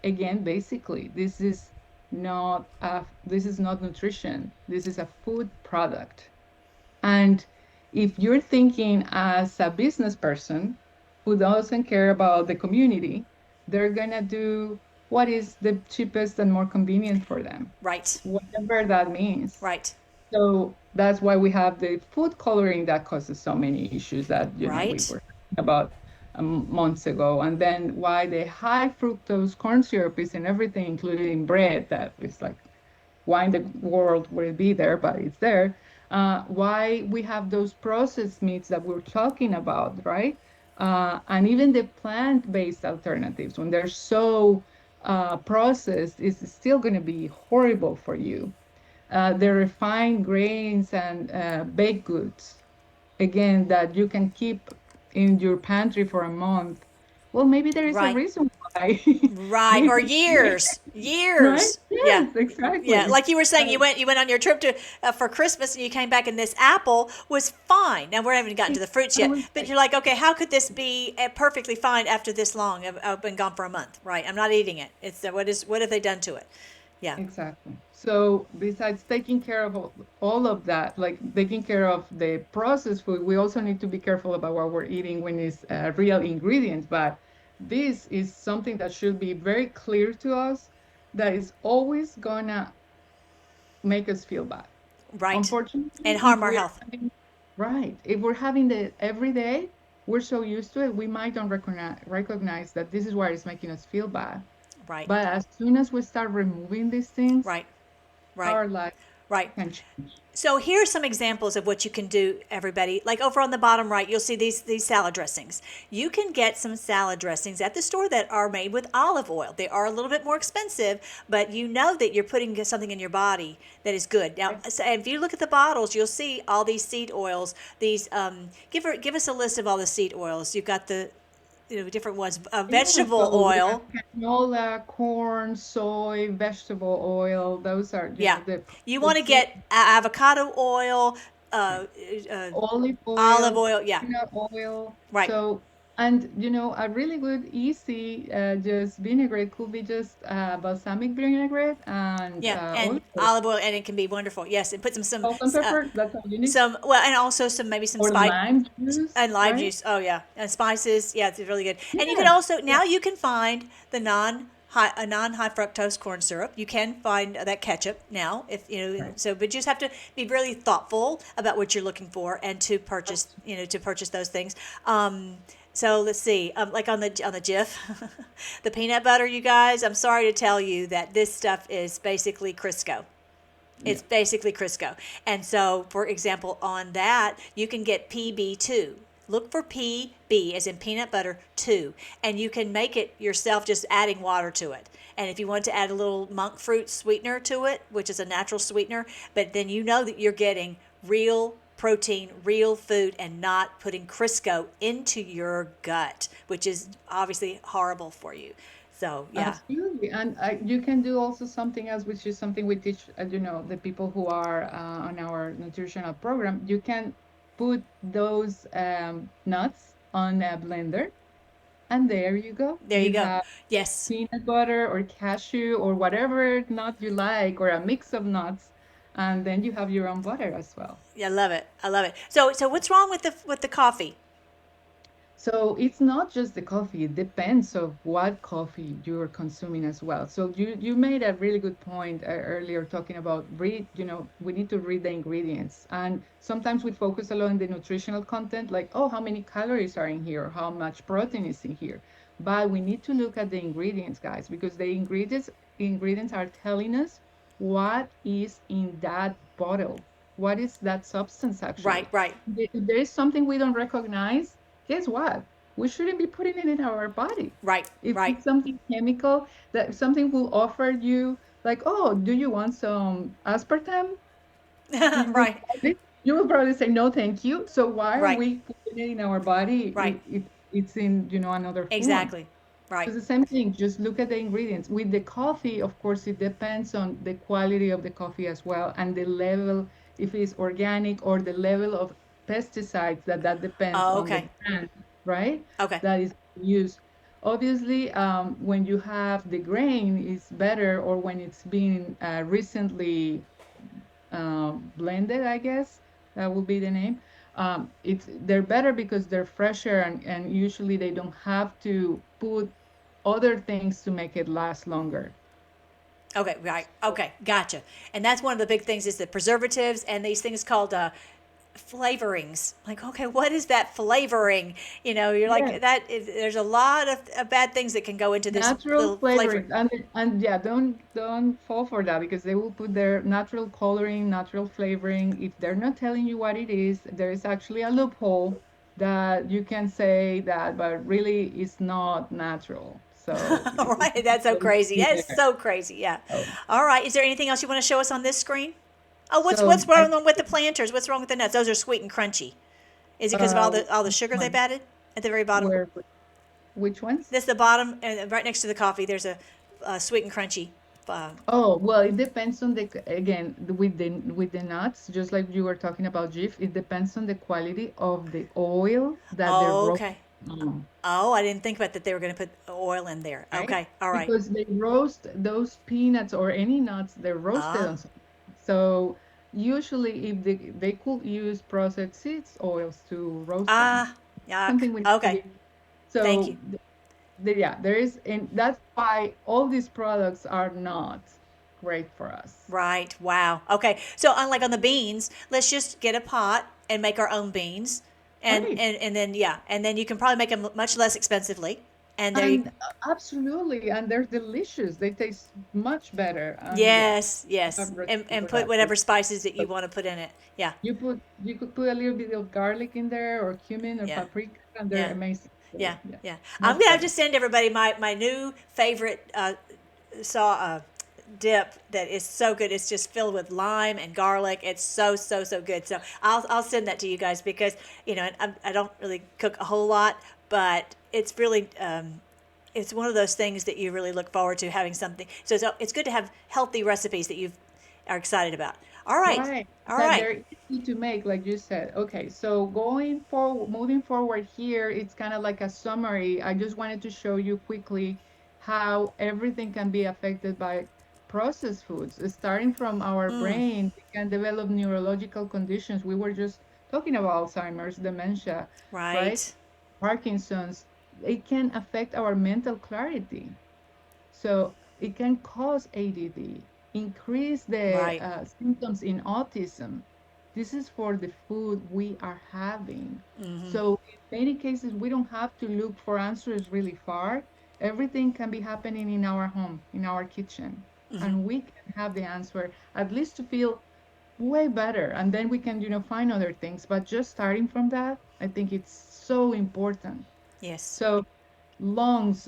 Speaker 6: again, basically, this is not nutrition. This is a food product, and if you're thinking as a business person who doesn't care about the community, they're gonna do what is the cheapest and more convenient for them,
Speaker 2: Right.
Speaker 6: whatever that means.
Speaker 2: Right.
Speaker 6: So that's why we have the food coloring that causes so many issues that, we
Speaker 2: Right.
Speaker 6: were talking about months ago. And then why the high fructose corn syrup is in everything, including in bread, that is like, why in the world would it be there, but it's there. Why we have those processed meats that we're talking about, right? And even the plant-based alternatives, when they're so processed, is still going to be horrible for you. The refined grains and baked goods, again, that you can keep in your pantry for a month. Well, maybe there is a
Speaker 2: Right.
Speaker 6: reason why.
Speaker 2: Right. Or
Speaker 6: Maybe,
Speaker 2: years.
Speaker 6: right?
Speaker 2: Years. Yeah.
Speaker 6: Yes,
Speaker 2: Yeah.
Speaker 6: exactly.
Speaker 2: Like you were saying, you went on your trip to for Christmas and you came back and this apple was fine. Now we haven't even gotten to the fruits
Speaker 6: I
Speaker 2: yet,
Speaker 6: was
Speaker 2: but you're like, okay, how could this be perfectly fine after this long? I've been gone for a month, right? I'm not eating it. It's what have they done to it? Yeah.
Speaker 6: Exactly. So besides taking care of all of that, like taking care of the processed food, we also need to be careful about what we're eating when it's real ingredients. But this is something that should be very clear to us, that is always gonna make us feel bad.
Speaker 2: Right. And
Speaker 6: Unfortunately, if
Speaker 2: harm our
Speaker 6: we're
Speaker 2: health.
Speaker 6: having, right, if we're having it every day, we're so used to it, we might don't recognize that this is why it's making us feel bad.
Speaker 2: Right.
Speaker 6: But as soon as we start removing these things,
Speaker 2: Right. Right.
Speaker 6: our life
Speaker 2: Right.
Speaker 6: can change.
Speaker 2: So here's some examples of what you can do, everybody. Like over on the bottom right, you'll see these salad dressings. You can get some salad dressings at the store that are made with olive oil. They are a little bit more expensive, but you know that you're putting something in your body that is good. Now, so if you look at the bottles, you'll see all these seed oils. These give us a list of all the seed oils. You've got the different ones.
Speaker 6: Yeah,
Speaker 2: Vegetable
Speaker 6: so we have
Speaker 2: oil.
Speaker 6: canola, corn, soy, vegetable oil. Those are,
Speaker 2: Yeah,
Speaker 6: the
Speaker 2: you want to
Speaker 6: processed seed,
Speaker 2: get avocado oil, uh, uh,
Speaker 6: olive
Speaker 2: olive
Speaker 6: oil,
Speaker 2: oil. Yeah,
Speaker 6: coconut oil.
Speaker 2: right.
Speaker 6: So, and a really good, easy, just vinaigrette could be just balsamic vinaigrette and
Speaker 2: Yeah, and
Speaker 6: olive oil.
Speaker 2: olive oil, and it can be wonderful. Yes, and put
Speaker 6: Salt and pepper, that's all you need.
Speaker 2: and also some maybe some
Speaker 6: Or
Speaker 2: spice
Speaker 6: lime juice,
Speaker 2: and lime
Speaker 6: right?
Speaker 2: juice. Oh yeah, and spices. Yeah, it's really good. And you can
Speaker 6: Yes.
Speaker 2: also now you can find the non-high fructose corn syrup. You can find that ketchup now if
Speaker 6: Right.
Speaker 2: so, but you just have to be really thoughtful about what you're looking for and to purchase those things. So let's see, like on the Jif, the peanut butter, you guys. I'm sorry to tell you that this stuff is basically Crisco.
Speaker 6: Yeah.
Speaker 2: It's basically Crisco. And so, for example, on that, you can get PB2. Look for PB as in peanut butter 2. And you can make it yourself just adding water to it. And if you want to add a little monk fruit sweetener to it, which is a natural sweetener, but then you know that you're getting real protein, real food, and not putting Crisco into your gut, which is obviously horrible for you. So, yeah.
Speaker 6: Absolutely. And you can do also something else, which is something we teach, the people who are on our nutritional program. You can put those nuts on a blender, and there you go.
Speaker 2: There you
Speaker 6: You
Speaker 2: go.
Speaker 6: have
Speaker 2: Yes.
Speaker 6: peanut butter or cashew or whatever nut you like, or a mix of nuts, and then you have your own butter as well.
Speaker 2: Yeah, I love it. I love it. So what's wrong with the coffee?
Speaker 6: So it's not just the coffee, it depends of what coffee you're consuming as well. So you made a really good point earlier talking about we need to read the ingredients. And sometimes we focus a lot on the nutritional content, like, oh, how many calories are in here, how much protein is in here. But we need to look at the ingredients, guys, because the ingredients are telling us what is in that bottle. What is that substance
Speaker 2: Right,
Speaker 6: actually?
Speaker 2: right,
Speaker 6: If there is something we don't recognize, guess what? We shouldn't be putting it in our body.
Speaker 2: right,
Speaker 6: If
Speaker 2: right,
Speaker 6: it's something chemical, that something will offer you, like, oh, do you want some aspartame? You will
Speaker 2: right,
Speaker 6: probably say no, thank you. So why are
Speaker 2: right,
Speaker 6: we putting it in our body
Speaker 2: right.
Speaker 6: if it's in another form?
Speaker 2: Exactly. Right.
Speaker 6: It's the same thing. Just look at the ingredients. With the coffee, of course, it depends on the quality of the coffee as well, and the level, if it's organic, or the level of pesticides, that depends
Speaker 2: Oh,
Speaker 6: on the
Speaker 2: okay.
Speaker 6: brand, right?
Speaker 2: Okay.
Speaker 6: That is used. Obviously, when you have the grain, it's better, or when it's been recently blended, I guess that would be the name. They're better because they're fresher, and usually they don't have to put other things to make it last longer.
Speaker 2: Okay, right. Okay, gotcha. And that's one of the big things is the preservatives and these things called flavorings. Like, okay, what is that flavoring? You're
Speaker 6: Yeah.
Speaker 2: like there's a lot of bad things that can go into this
Speaker 6: Natural
Speaker 2: little flavor.
Speaker 6: flavoring, and yeah, don't fall for that, because they will put their natural coloring, natural flavoring. If they're not telling you what it is, there is actually a loophole that you can say that, but really it's not natural. So
Speaker 2: All right, that's so
Speaker 6: don't
Speaker 2: crazy.
Speaker 6: be
Speaker 2: That's
Speaker 6: there.
Speaker 2: so crazy. Yeah.
Speaker 6: So,
Speaker 2: All right. Is there anything else you want to show us on this screen? Oh, what's
Speaker 6: so I,
Speaker 2: wrong with the planters? What's wrong with the nuts? Those are sweet and crunchy. Is it because of
Speaker 6: uh,
Speaker 2: all the
Speaker 6: which
Speaker 2: sugar they've
Speaker 6: one?
Speaker 2: added at the very bottom?
Speaker 6: Where? Which ones?
Speaker 2: This the bottom, and right next to the coffee. There's a sweet and crunchy. Uh,
Speaker 6: Oh, well, it depends on again, with the nuts, just like you were talking about Jif, it depends on the quality of the oil that they're
Speaker 2: oh,
Speaker 6: roasting
Speaker 2: okay.
Speaker 6: on,
Speaker 2: Oh, I didn't think about that. They were going to put oil in there.
Speaker 6: right?
Speaker 2: Okay. All right.
Speaker 6: Because they roast those peanuts or any nuts, they're roasted
Speaker 2: Ah.
Speaker 6: on something. So usually, if they could use processed seeds oils to roast them,
Speaker 2: Ah. Yuck.
Speaker 6: something we need to
Speaker 2: Okay.
Speaker 6: be.
Speaker 2: Thank
Speaker 6: So
Speaker 2: you.
Speaker 6: yeah, there is, and that's why all these products are not great for us.
Speaker 2: Right. Wow. Okay. So unlike on the beans, let's just get a pot and make our own beans, and
Speaker 6: Right.
Speaker 2: and then yeah, and then you can probably make them much less expensively. And there you.
Speaker 6: And absolutely, and they're delicious. They taste much better. And yeah,
Speaker 2: Yes.
Speaker 6: I have
Speaker 2: Yes.
Speaker 6: recipe
Speaker 2: And
Speaker 6: for
Speaker 2: put
Speaker 6: that too.
Speaker 2: whatever spices that you
Speaker 6: But
Speaker 2: want to put in it. Yeah.
Speaker 6: you could put a little bit of garlic in there, or cumin or
Speaker 2: Yeah.
Speaker 6: paprika, and they're
Speaker 2: Yeah.
Speaker 6: amazing. So
Speaker 2: Yeah,
Speaker 6: yeah,
Speaker 2: yeah. I'm
Speaker 6: much
Speaker 2: gonna have to
Speaker 6: better.
Speaker 2: send everybody my new favorite saw dip that is so good. It's just filled with lime and garlic. It's so good. So I'll send that to you guys because I don't really cook a whole lot, but it's really it's one of those things that you really look forward to having something. So it's good to have healthy recipes that you are excited about. All right,
Speaker 6: Right.
Speaker 2: all
Speaker 6: That
Speaker 2: right.
Speaker 6: they're easy to make, like you said. Okay, so moving forward here, it's kind of like a summary. I just wanted to show you quickly how everything can be affected by processed foods. Starting from our brain, we can develop neurological conditions. We were just talking about Alzheimer's, dementia, right?
Speaker 2: Right,
Speaker 6: Parkinson's. It can affect our mental clarity. So it can cause ADD, increase the
Speaker 2: right.
Speaker 6: symptoms in autism. This is for the food we are having. So in many cases, we don't have to look for answers really far. Everything can be happening in our home, in our kitchen, and we can have the answer at least to feel way better. And then we can, find other things. But just starting from that, I think it's so important.
Speaker 2: Yes.
Speaker 6: So lungs,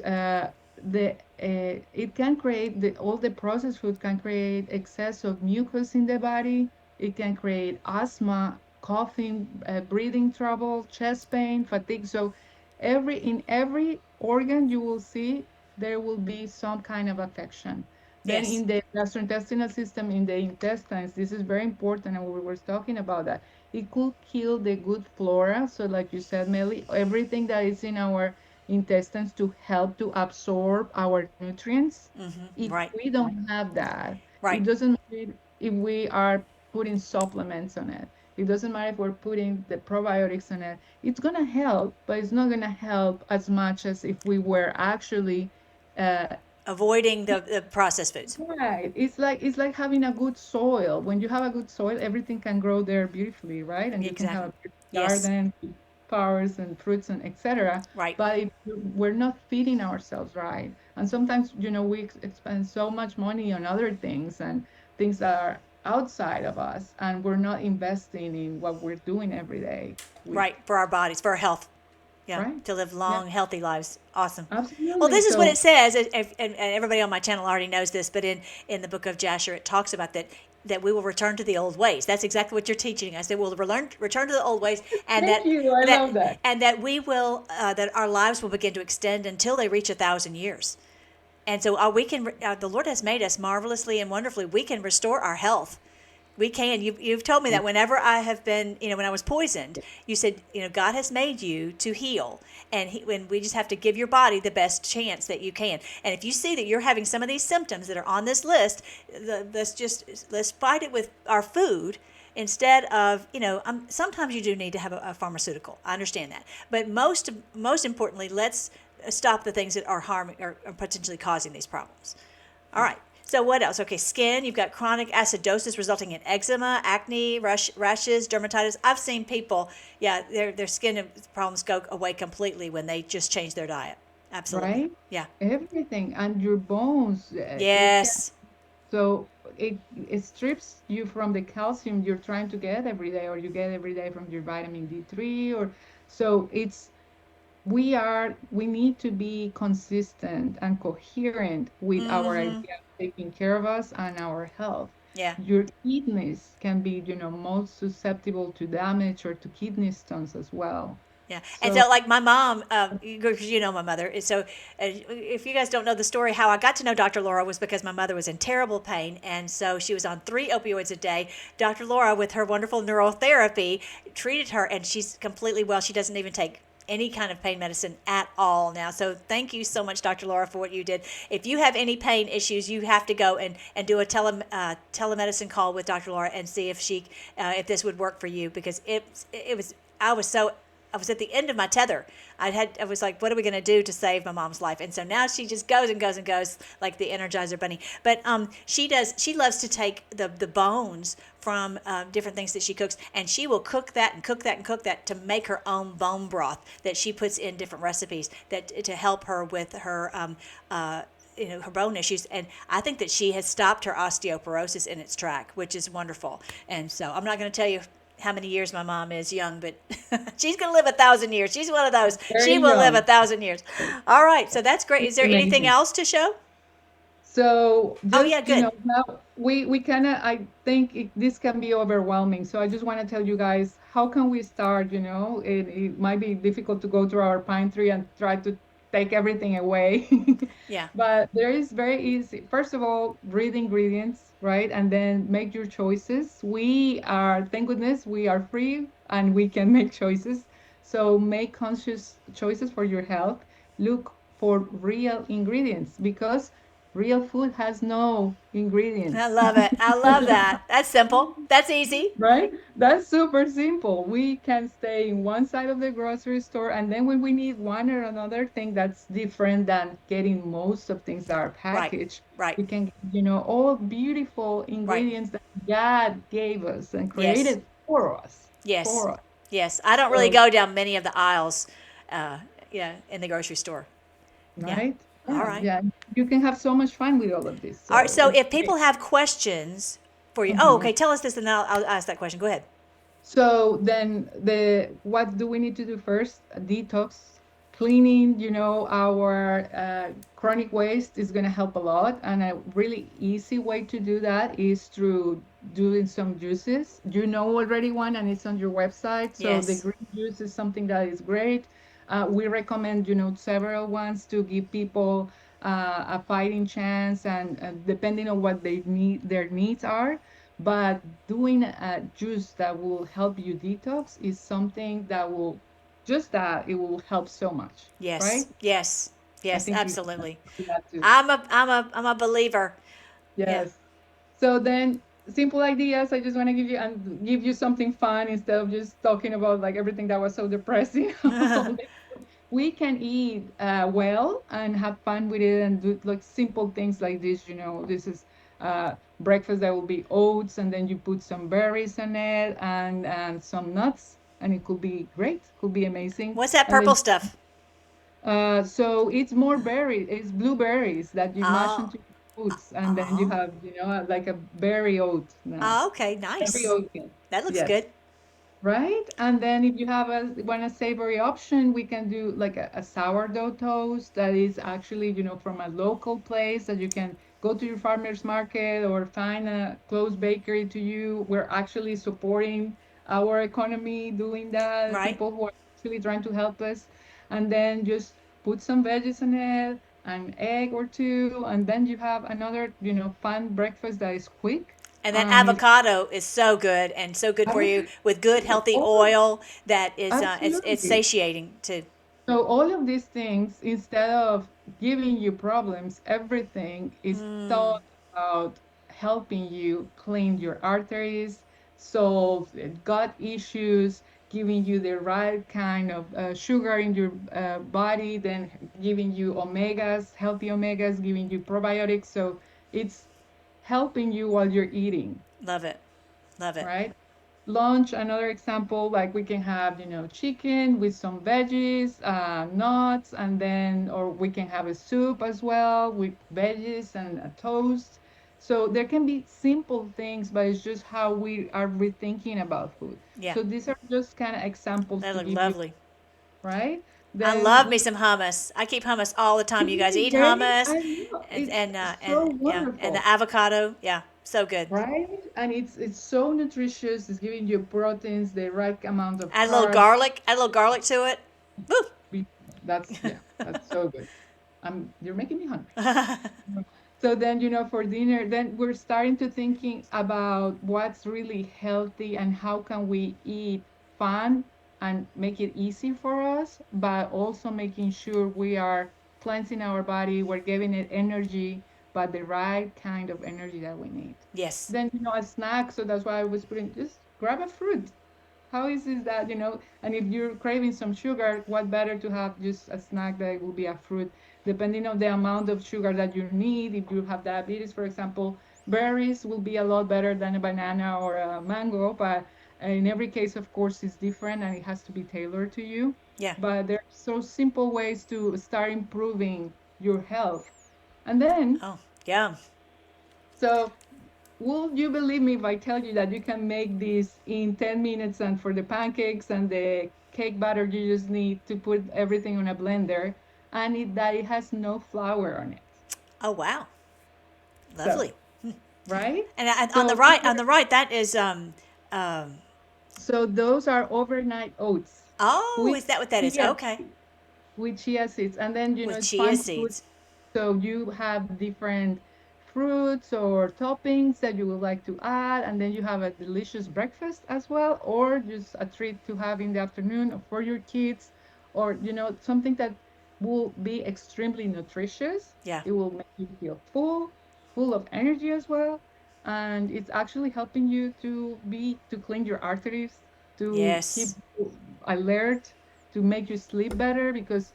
Speaker 6: the it can create all the processed food can create excess of mucus in the body. It can create asthma, coughing, breathing trouble, chest pain, fatigue. So in every organ you will see there will be some kind of affection. Then
Speaker 2: Yes.
Speaker 6: in the gastrointestinal system, in the intestines, this is very important, and we were talking about that. It could kill the good flora. So like you said, Melly, everything that is in our intestines to help to absorb our nutrients. If
Speaker 2: Right.
Speaker 6: we don't have that,
Speaker 2: Right.
Speaker 6: it doesn't matter if we are putting supplements on it. It doesn't matter if we're putting the probiotics on it. It's gonna help, but it's not gonna help as much as if we were actually uh,
Speaker 2: Avoiding the processed foods.
Speaker 6: right. It's like having a good soil. When you have a good soil, everything can grow there beautifully, right? And you can have
Speaker 2: Exactly.
Speaker 6: a beautiful
Speaker 2: Yes.
Speaker 6: garden with flowers and fruits and etc.
Speaker 2: Right.
Speaker 6: But if we're not feeding ourselves right, and sometimes we spend so much money on other things and things that are outside of us, and we're not investing in what we're doing every day. We
Speaker 2: Right. For our bodies, for our health. Yeah.
Speaker 6: right?
Speaker 2: To live
Speaker 6: Yeah,
Speaker 2: long, healthy lives. Awesome. Well,
Speaker 6: absolutely.
Speaker 2: this is what
Speaker 6: So
Speaker 2: it says, and everybody on my channel already knows this, but in the book of Jasher, it talks about that we will return to the old ways. That's exactly what you're teaching us. That we'll return to the old ways, and
Speaker 6: thank you. I
Speaker 2: that
Speaker 6: love that.
Speaker 2: and that we will that our lives will begin to extend until they reach 1,000 years. And so we can. The Lord has made us marvelously and wonderfully. We can restore our health. We can. You've told me that whenever I have been, when I was poisoned, you said, God has made you to heal, and when we just have to give your body the best chance that you can. And if you see that you're having some of these symptoms that are on this list, let's fight it with our food, instead of, sometimes you do need to have a pharmaceutical. I understand that. But most importantly, let's stop the things that are harming or potentially causing these problems. All right. So what else? Okay, skin. You've got chronic acidosis resulting in eczema, acne, rashes, dermatitis. I've seen people, yeah, their skin problems go away completely when they just change their diet. Absolutely.
Speaker 6: right?
Speaker 2: Yeah.
Speaker 6: Everything and your bones, it can,
Speaker 2: Yes.
Speaker 6: so it strips you from the calcium you're trying to get every day, or you get every day from your vitamin D3, or so it's we need to be consistent and coherent with our idea of taking care of us and our health.
Speaker 2: Yeah.
Speaker 6: Your kidneys can be, most susceptible to damage or to kidney stones as well.
Speaker 2: Yeah, and
Speaker 6: So
Speaker 2: so like my mom, because you know my mother. So if you guys don't know the story, how I got to know Dr. Laura was because my mother was in terrible pain, and so she was on 3 opioids a day. Dr. Laura, with her wonderful neurotherapy, treated her, and she's completely well. She doesn't even take any kind of pain medicine at all now. So thank you so much, Dr. Laura, for what you did. If you have any pain issues, you have to go and do a telemedicine call with Dr. Laura and see if this would work for you, because it was I was at the end of my tether. I was like, what are we going to do to save my mom's life? And so now she just goes and goes and goes like the Energizer Bunny. But she loves to take the bones from different things that she cooks, and she will cook that and cook that and cook that to make her own bone broth that she puts in different recipes that to help her with her her bone issues. And I think that she has stopped her osteoporosis in its track, which is wonderful. And so I'm not going to tell you how many years my mom is young, but she's going to live 1,000 years. She's one of those. She
Speaker 6: very
Speaker 2: will live
Speaker 6: young.
Speaker 2: 1,000 years. All right. So that's great. Is there anything
Speaker 6: Amazing.
Speaker 2: else to show?
Speaker 6: So
Speaker 2: Oh, yeah,
Speaker 6: just,
Speaker 2: good.
Speaker 6: now we kind of, I think this can be overwhelming. So I just want to tell you guys, how can we start? It might be difficult to go through our pine tree and try to take everything away.
Speaker 2: Yeah.
Speaker 6: But there is very easy. First of all, read ingredients, right? And then make your choices. Thank goodness, we are free and we can make choices. So make conscious choices for your health. Look for real ingredients, because real food has no
Speaker 2: I
Speaker 6: ingredients.
Speaker 2: love it. I love that. That's simple. That's easy.
Speaker 6: Right? That's super simple. We can stay in one side of the grocery store, and then when we need one or another thing that's different than getting most of things that are
Speaker 2: Right.
Speaker 6: packaged,
Speaker 2: Right.
Speaker 6: we can get, all beautiful
Speaker 2: Right.
Speaker 6: ingredients that God gave us and
Speaker 2: Yes.
Speaker 6: created for us.
Speaker 2: Yes.
Speaker 6: For us.
Speaker 2: Yes. I don't really
Speaker 6: So,
Speaker 2: go down many of the aisles, uh, in the grocery store. Yeah.
Speaker 6: right?
Speaker 2: All
Speaker 6: Yeah,
Speaker 2: right.
Speaker 6: yeah. You can have so much fun with all of this.
Speaker 2: All right.
Speaker 6: So
Speaker 2: So
Speaker 6: it's
Speaker 2: if people
Speaker 6: great.
Speaker 2: have questions for you, oh,
Speaker 6: Mhm.
Speaker 2: okay, tell us this, and then I'll ask that question. Go ahead.
Speaker 6: So then what do we need to do first? Detox, cleaning, our chronic waste is going to help a lot. And a really easy way to do that is through doing some juices. You know already one, and it's on your website. So the
Speaker 2: Yes.
Speaker 6: green juice is something that is great. We recommend, several ones to give people a fighting chance, and depending on what their needs are. But doing a juice that will help you detox is something that will just that it will help so much,
Speaker 2: Yes.
Speaker 6: right?
Speaker 2: Yes.
Speaker 6: I
Speaker 2: Yes.
Speaker 6: think you can
Speaker 2: Absolutely.
Speaker 6: do that too.
Speaker 2: I'm a believer. Yeah.
Speaker 6: Yes. So then simple ideas. I just want to give you something fun instead of just talking about like everything that was so depressing. We can eat well and have fun with it and do like simple things like this. This is breakfast that will be oats, and then you put some berries on it and some nuts, and it could be great, could be amazing.
Speaker 2: What's that
Speaker 6: And
Speaker 2: purple
Speaker 6: then
Speaker 2: stuff?
Speaker 6: so it's more berries, it's blueberries that you mash
Speaker 2: Oh.
Speaker 6: into foods, and then you
Speaker 2: Oh.
Speaker 6: have like a berry oat now.
Speaker 2: Oh. Okay.
Speaker 6: Berry
Speaker 2: Nice.
Speaker 6: oatmeal.
Speaker 2: That looks
Speaker 6: Yes.
Speaker 2: good.
Speaker 6: Right? And then if you have a savory option, we can do like a sourdough toast that is actually, from a local place that you can go to your farmer's market or find a close bakery to you. We're actually supporting our economy doing that,
Speaker 2: Right.
Speaker 6: people who are actually trying to help us. And then just put some veggies in it, an egg or two, and then you have another, fun breakfast that is quick
Speaker 2: And that
Speaker 6: and is
Speaker 2: avocado is so good and so good for you with good healthy
Speaker 6: oh,
Speaker 2: oil that is it's
Speaker 6: absolutely.
Speaker 2: satiating too.
Speaker 6: So all of these things, instead of giving you problems, everything is thought about helping you clean your arteries, solves gut issues, giving you the right kind of sugar in your body, then giving you omegas, healthy omegas, giving you probiotics. So it's helping you while you're eating,
Speaker 2: Love it. Love it.
Speaker 6: right? Lunch, another example, like we can have, chicken with some veggies, nuts, and then, or we can have a soup as well with veggies and a toast. So there can be simple things, but it's just how we are rethinking about food.
Speaker 2: Yeah.
Speaker 6: So these are just kind of examples
Speaker 2: That
Speaker 6: to
Speaker 2: look
Speaker 6: give you,
Speaker 2: lovely.
Speaker 6: right?
Speaker 2: I
Speaker 6: Then
Speaker 2: love me some hummus. I keep hummus all the time. You guys eat
Speaker 6: right?
Speaker 2: hummus,
Speaker 6: I know
Speaker 2: and
Speaker 6: it's
Speaker 2: and
Speaker 6: so
Speaker 2: yeah, and
Speaker 6: wonderful.
Speaker 2: the avocado. Yeah, so good.
Speaker 6: Right? And it's so nutritious. It's giving you proteins, the right amount of
Speaker 2: Add a little
Speaker 6: carbs.
Speaker 2: garlic. Add a little garlic to it. Woo!
Speaker 6: We- That's yeah, that's so good. You're making me hungry. So then, for dinner, then we're starting to thinking about what's really healthy and how can we eat fun and make it easy for us, but also making sure we are cleansing our body, we're giving it energy, but the right kind of energy that we need.
Speaker 2: Yes.
Speaker 6: Then, a snack, so that's why I was putting just grab a fruit. How is it that, and if you're craving some sugar, what better to have just a snack that will be a fruit, depending on the amount of sugar that you need. If you have diabetes, for example, berries will be a lot better than a banana or a mango, but in every case, of course, it's different and it has to be tailored to you.
Speaker 2: Yeah.
Speaker 6: But there are so simple ways to start improving your health. And then,
Speaker 2: Oh, yum.
Speaker 6: so would you believe me if I tell you that you can make this in 10 minutes, and for the pancakes and the cake batter, you just need to put everything on a blender, and it has no flour on it.
Speaker 2: Oh, wow.
Speaker 6: So,
Speaker 2: Lovely.
Speaker 6: right?
Speaker 2: On the
Speaker 6: So
Speaker 2: right,
Speaker 6: here,
Speaker 2: that is um.
Speaker 6: so those are overnight oats
Speaker 2: Oh,
Speaker 6: with
Speaker 2: is that what that is?
Speaker 6: chia
Speaker 2: Okay.
Speaker 6: seeds, with chia seeds, and then
Speaker 2: With
Speaker 6: it's
Speaker 2: chia
Speaker 6: fun to put.
Speaker 2: seeds.
Speaker 6: So you have different fruits or toppings that you would like to add, and then you have a delicious breakfast as well, or just a treat to have in the afternoon for your kids, or something that will be extremely nutritious.
Speaker 2: Yeah.
Speaker 6: It will make you feel full of energy as well, and it's actually helping you to clean your arteries, to keep
Speaker 2: Yes.
Speaker 6: you alert, to make you sleep better, because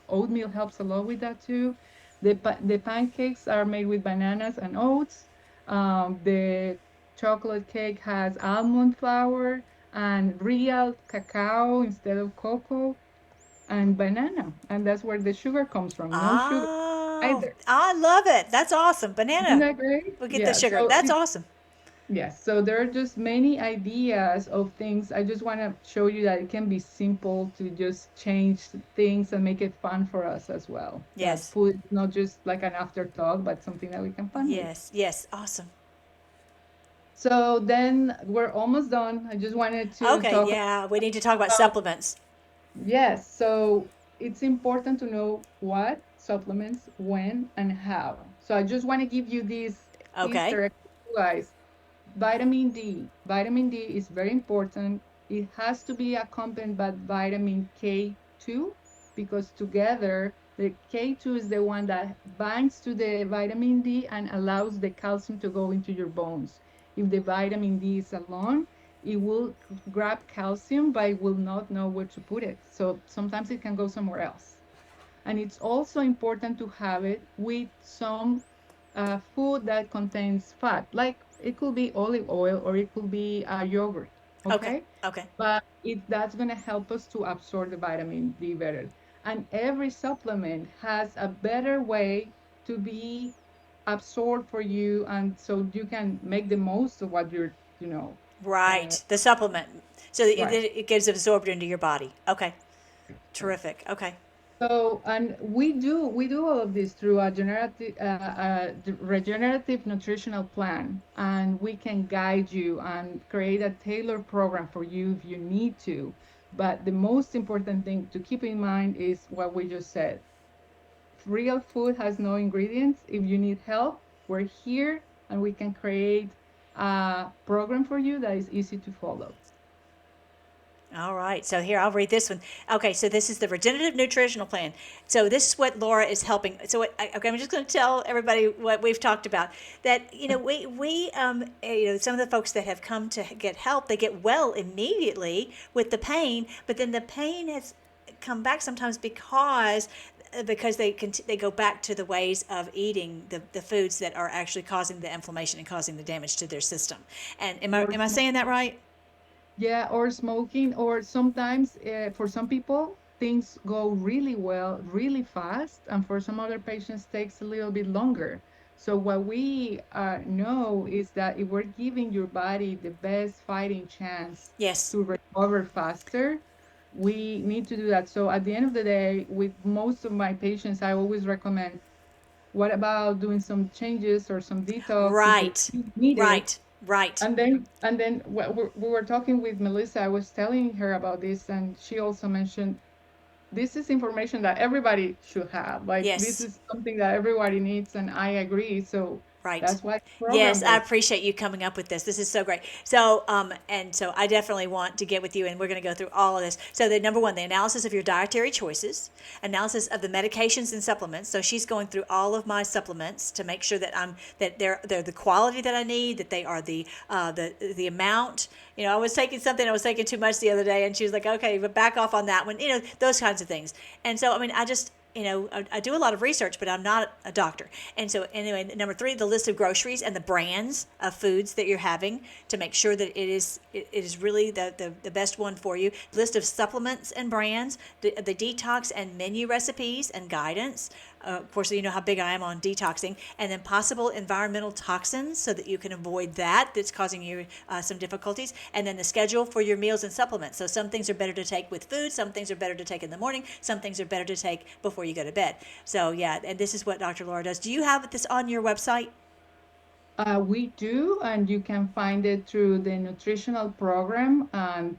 Speaker 6: oatmeal helps a lot with that too. The pancakes are made with bananas and oats. The chocolate cake has almond flour and real cacao instead of cocoa, and banana, and that's where the sugar comes from. No sugar
Speaker 2: Oh,
Speaker 6: either.
Speaker 2: I love it. That's awesome.
Speaker 6: Isn't
Speaker 2: Banana.
Speaker 6: that great?
Speaker 2: We'll get the
Speaker 6: Yeah.
Speaker 2: sugar.
Speaker 6: So
Speaker 2: That's awesome.
Speaker 6: yes, so there are just many ideas of things. I just want to show you that it can be simple to just change things and make it fun for us as well. That
Speaker 2: Yes.
Speaker 6: food is not just like an afterthought, but something that we can fun with.
Speaker 2: Yes. Yes. Awesome.
Speaker 6: So then we're almost done. I just wanted to
Speaker 2: Okay.
Speaker 6: talk
Speaker 2: Yeah. We need to talk about
Speaker 6: about,
Speaker 2: supplements.
Speaker 6: yes, so it's important to know what supplements, when, and how. So I just want to give you these
Speaker 2: Okay.
Speaker 6: Easter eggs, guys. Vitamin D. Vitamin D is very important. It has to be accompanied by vitamin K2, because together the K2 is the one that binds to the vitamin D and allows the calcium to go into your bones. If the vitamin D is alone, it will grab calcium, but it will not know where to put it. So sometimes it can go somewhere else. And it's also important to have it with some food that contains fat, like it could be olive oil or it could be yogurt,
Speaker 2: Okay.
Speaker 6: okay?
Speaker 2: Okay.
Speaker 6: But that's going to help us to absorb the vitamin D better. And every supplement has a better way to be absorbed for you, and so you can make the most of what you're, uh,
Speaker 2: Right. The supplement. So that
Speaker 6: right.
Speaker 2: it gets absorbed into your body. Okay. Terrific. Okay.
Speaker 6: So, and we do all of this through a regenerative nutritional plan, and we can guide you and create a tailored program for you if you need to. But the most important thing to keep in mind is what we just said. Real food has no ingredients. If you need help, we're here, and we can create a program for you that is easy to follow.
Speaker 2: All right, so here I'll read this one. Okay, so this is the regenerative nutritional plan. So this is what Laura is helping. So okay, I'm just going to tell everybody what we've talked about. That some of the folks that have come to get help, they get well immediately with the pain, but then the pain has come back sometimes because they go back to the ways of eating the foods that are actually causing the inflammation and causing the damage to their system. And am I saying that right?
Speaker 6: Yeah, or smoking, or sometimes for some people things go really well, really fast, and for some other patients takes a little bit longer. So what we know is that if we're giving your body the best fighting chance
Speaker 2: Yes.
Speaker 6: to recover faster, we need to do that. So at the end of the day, with most of my patients, I always recommend, what about doing some changes or some detox if you
Speaker 2: Right.
Speaker 6: need it?
Speaker 2: Right. Right.
Speaker 6: And then we were talking with Melissa. I was telling her about this, and she also mentioned this is information that everybody should have. Like, this
Speaker 2: Yes.
Speaker 6: is something that everybody needs, and I agree. So
Speaker 2: Right.
Speaker 6: that's why the program
Speaker 2: Yes, I
Speaker 6: was.
Speaker 2: appreciate you coming up with this. This is so great. So, and so I definitely want to get with you, and we're going to go through all of this. So, the number one, the analysis of your dietary choices, analysis of the medications and supplements. So, she's going through all of my supplements to make sure that they're the quality that I need, that they are the amount. I was taking something, I was taking too much the other day, and she was like, "Okay, but back off on that one." Those kinds of things. And so, I mean, I do a lot of research, but I'm not a doctor. And so, anyway, number three, the list of groceries and the brands of foods that you're having to make sure that it is really the best one for you. List of supplements and brands, the detox and menu recipes and guidance. Of course, you know how big I am on detoxing, and then possible environmental toxins so that you can avoid that's causing you some difficulties. And then the schedule for your meals and supplements. So some things are better to take with food, some things are better to take in the morning, some things are better to take before you go to bed. So yeah, and this is what Dr. Laura does. Do you have this on your website?
Speaker 6: We do, and you can find it through the nutritional program and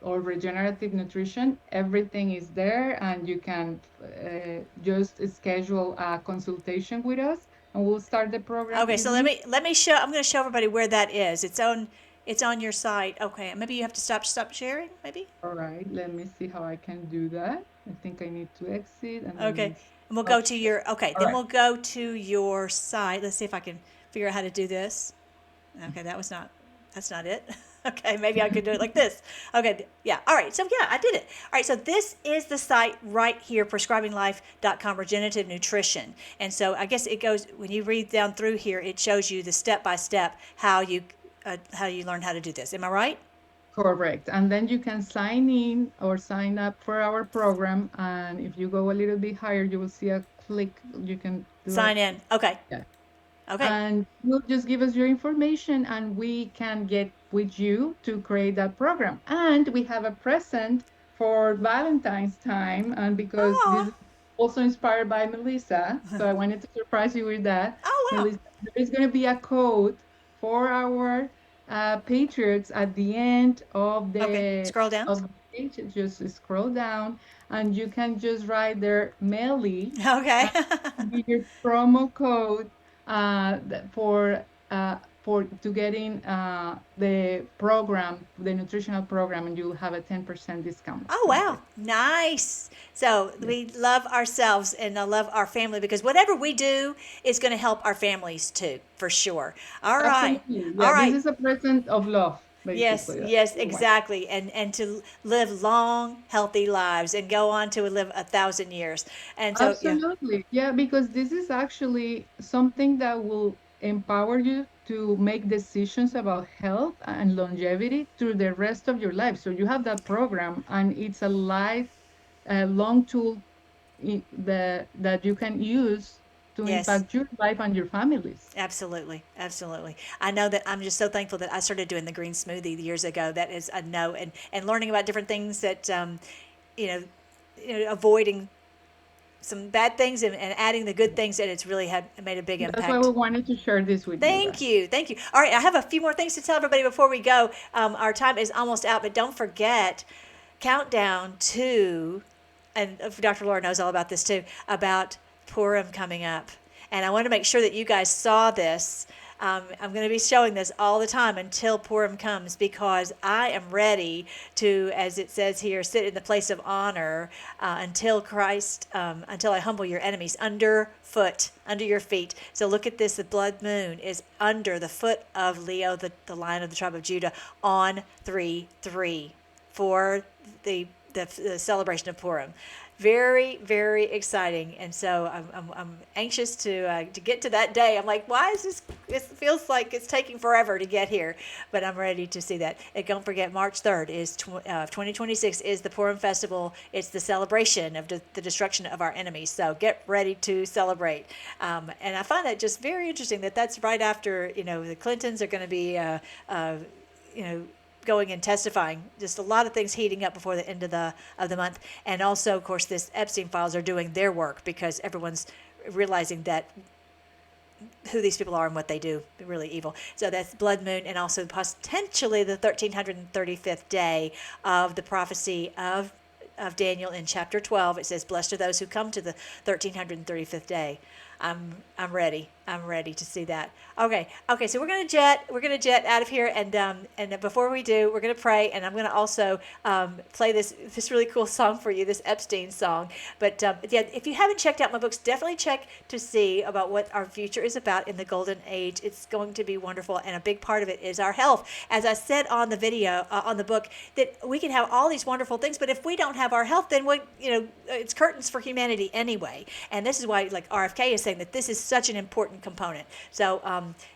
Speaker 6: or regenerative nutrition. Everything is there, and you can just schedule a consultation with us, and we'll start the program
Speaker 2: Okay, so let
Speaker 6: easily.
Speaker 2: me show. I'm going to show everybody where that is. It's on your site. Okay, maybe you have to stop sharing. Maybe.
Speaker 6: All right, let me see how I can do that. I think I need to exit and
Speaker 2: Okay,
Speaker 6: then
Speaker 2: and we'll go
Speaker 6: stop
Speaker 2: to
Speaker 6: share.
Speaker 2: your. Okay,
Speaker 6: All
Speaker 2: then
Speaker 6: right.
Speaker 2: we'll go to your site. Let's see if I can figure out how to do this. Okay, that's not it. Okay, maybe I could do it like this. Okay, yeah. All right, so yeah, I did it. All right, so this is the site right here, prescribinglife.com, regenerative nutrition. And so I guess it goes, when you read down through here, it shows you the step by step how you learn how to do this. Am I right?
Speaker 6: Correct. And then you can sign in or sign up for our program. And if you go a little bit higher, you will see a click. You can do a,
Speaker 2: Sign in. Okay.
Speaker 6: yeah.
Speaker 2: Okay.
Speaker 6: And you'll just give us your information and we can get with you to create that program. And we have a present for Valentine's time. And because this
Speaker 2: Oh.
Speaker 6: is also inspired by Melissa, so I wanted to surprise you with that.
Speaker 2: Oh wow.
Speaker 6: Melissa, there is going to be a code for our patriots at the end of
Speaker 2: Okay.
Speaker 6: the
Speaker 2: Scroll down.
Speaker 6: page. Just scroll down and you can just write there Melly,
Speaker 2: Okay.
Speaker 6: be your promo code for to getting the program, the nutritional program, and you'll have a 10% discount
Speaker 2: Oh,
Speaker 6: on
Speaker 2: wow.
Speaker 6: it.
Speaker 2: Nice. So
Speaker 6: Yes,
Speaker 2: we love ourselves and I love our family because whatever we do is going to help our families too, for sure. All right.
Speaker 6: absolutely.
Speaker 2: All
Speaker 6: Yeah, this
Speaker 2: right.
Speaker 6: is a present of love,
Speaker 2: Yes,
Speaker 6: basically. That's
Speaker 2: yes,
Speaker 6: what we want.
Speaker 2: exactly. And to live long, healthy lives and go on to live 1,000 years. And so, yeah.
Speaker 6: Absolutely. Yeah, because this is actually something that will empower you to make decisions about health and longevity through the rest of your life. So you have that program, and it's a long tool that you can use to
Speaker 2: Yes.
Speaker 6: impact your life and your families.
Speaker 2: Absolutely, absolutely. I know that I'm just so thankful that I started doing the green smoothie years ago. That is a no, and learning about different things that you know, avoiding some bad things and adding the good things, and it's really had made a big
Speaker 6: That's why we
Speaker 2: impact.
Speaker 6: wanted to share this with you
Speaker 2: Thank
Speaker 6: guys.
Speaker 2: you, thank you. All right, I have a few more things to tell everybody before we go. Our time is almost out, but don't forget, countdown to, and Dr. Laura knows all about this too, about Purim coming up. And I want to make sure that you guys saw this. I'm going to be showing this all the time until Purim comes, because I am ready to, as it says here, sit in the place of honor until until I humble your enemies under your feet. So look at this. The blood moon is under the foot of Leo, the lion of the tribe of Judah, on 3/3 for the celebration of Purim. Very, very exciting, and so I'm anxious to get to that day. I'm like, why is this? It feels like it's taking forever to get here, but I'm ready to see that. And don't forget, March 3rd is 2026 is the Purim festival. It's the celebration of the destruction of our enemies. So get ready to celebrate. And I find that just very interesting that that's right after the Clintons are going to be going and testifying. Just a lot of things heating up before the end of the month. And also, of course, this Epstein files are doing their work, because everyone's realizing that who these people are and what they do, really evil. So that's blood moon, and also potentially the 1335th day of the prophecy of Daniel in chapter 12. It says, "Blessed are those who come to the 1335th day." I'm ready. I'm ready to see that. Okay. So we're gonna jet out of here, and before we do, we're gonna pray, and I'm gonna also play this really cool song for you, this Epstein song. But yeah, if you haven't checked out my books, definitely check to see about what our future is about in the golden age. It's going to be wonderful, and a big part of it is our health. As I said on the video, on the book, that we can have all these wonderful things, but if we don't have our health, then it's curtains for humanity anyway. And this is why, like RFK is saying, that this is such an important component. So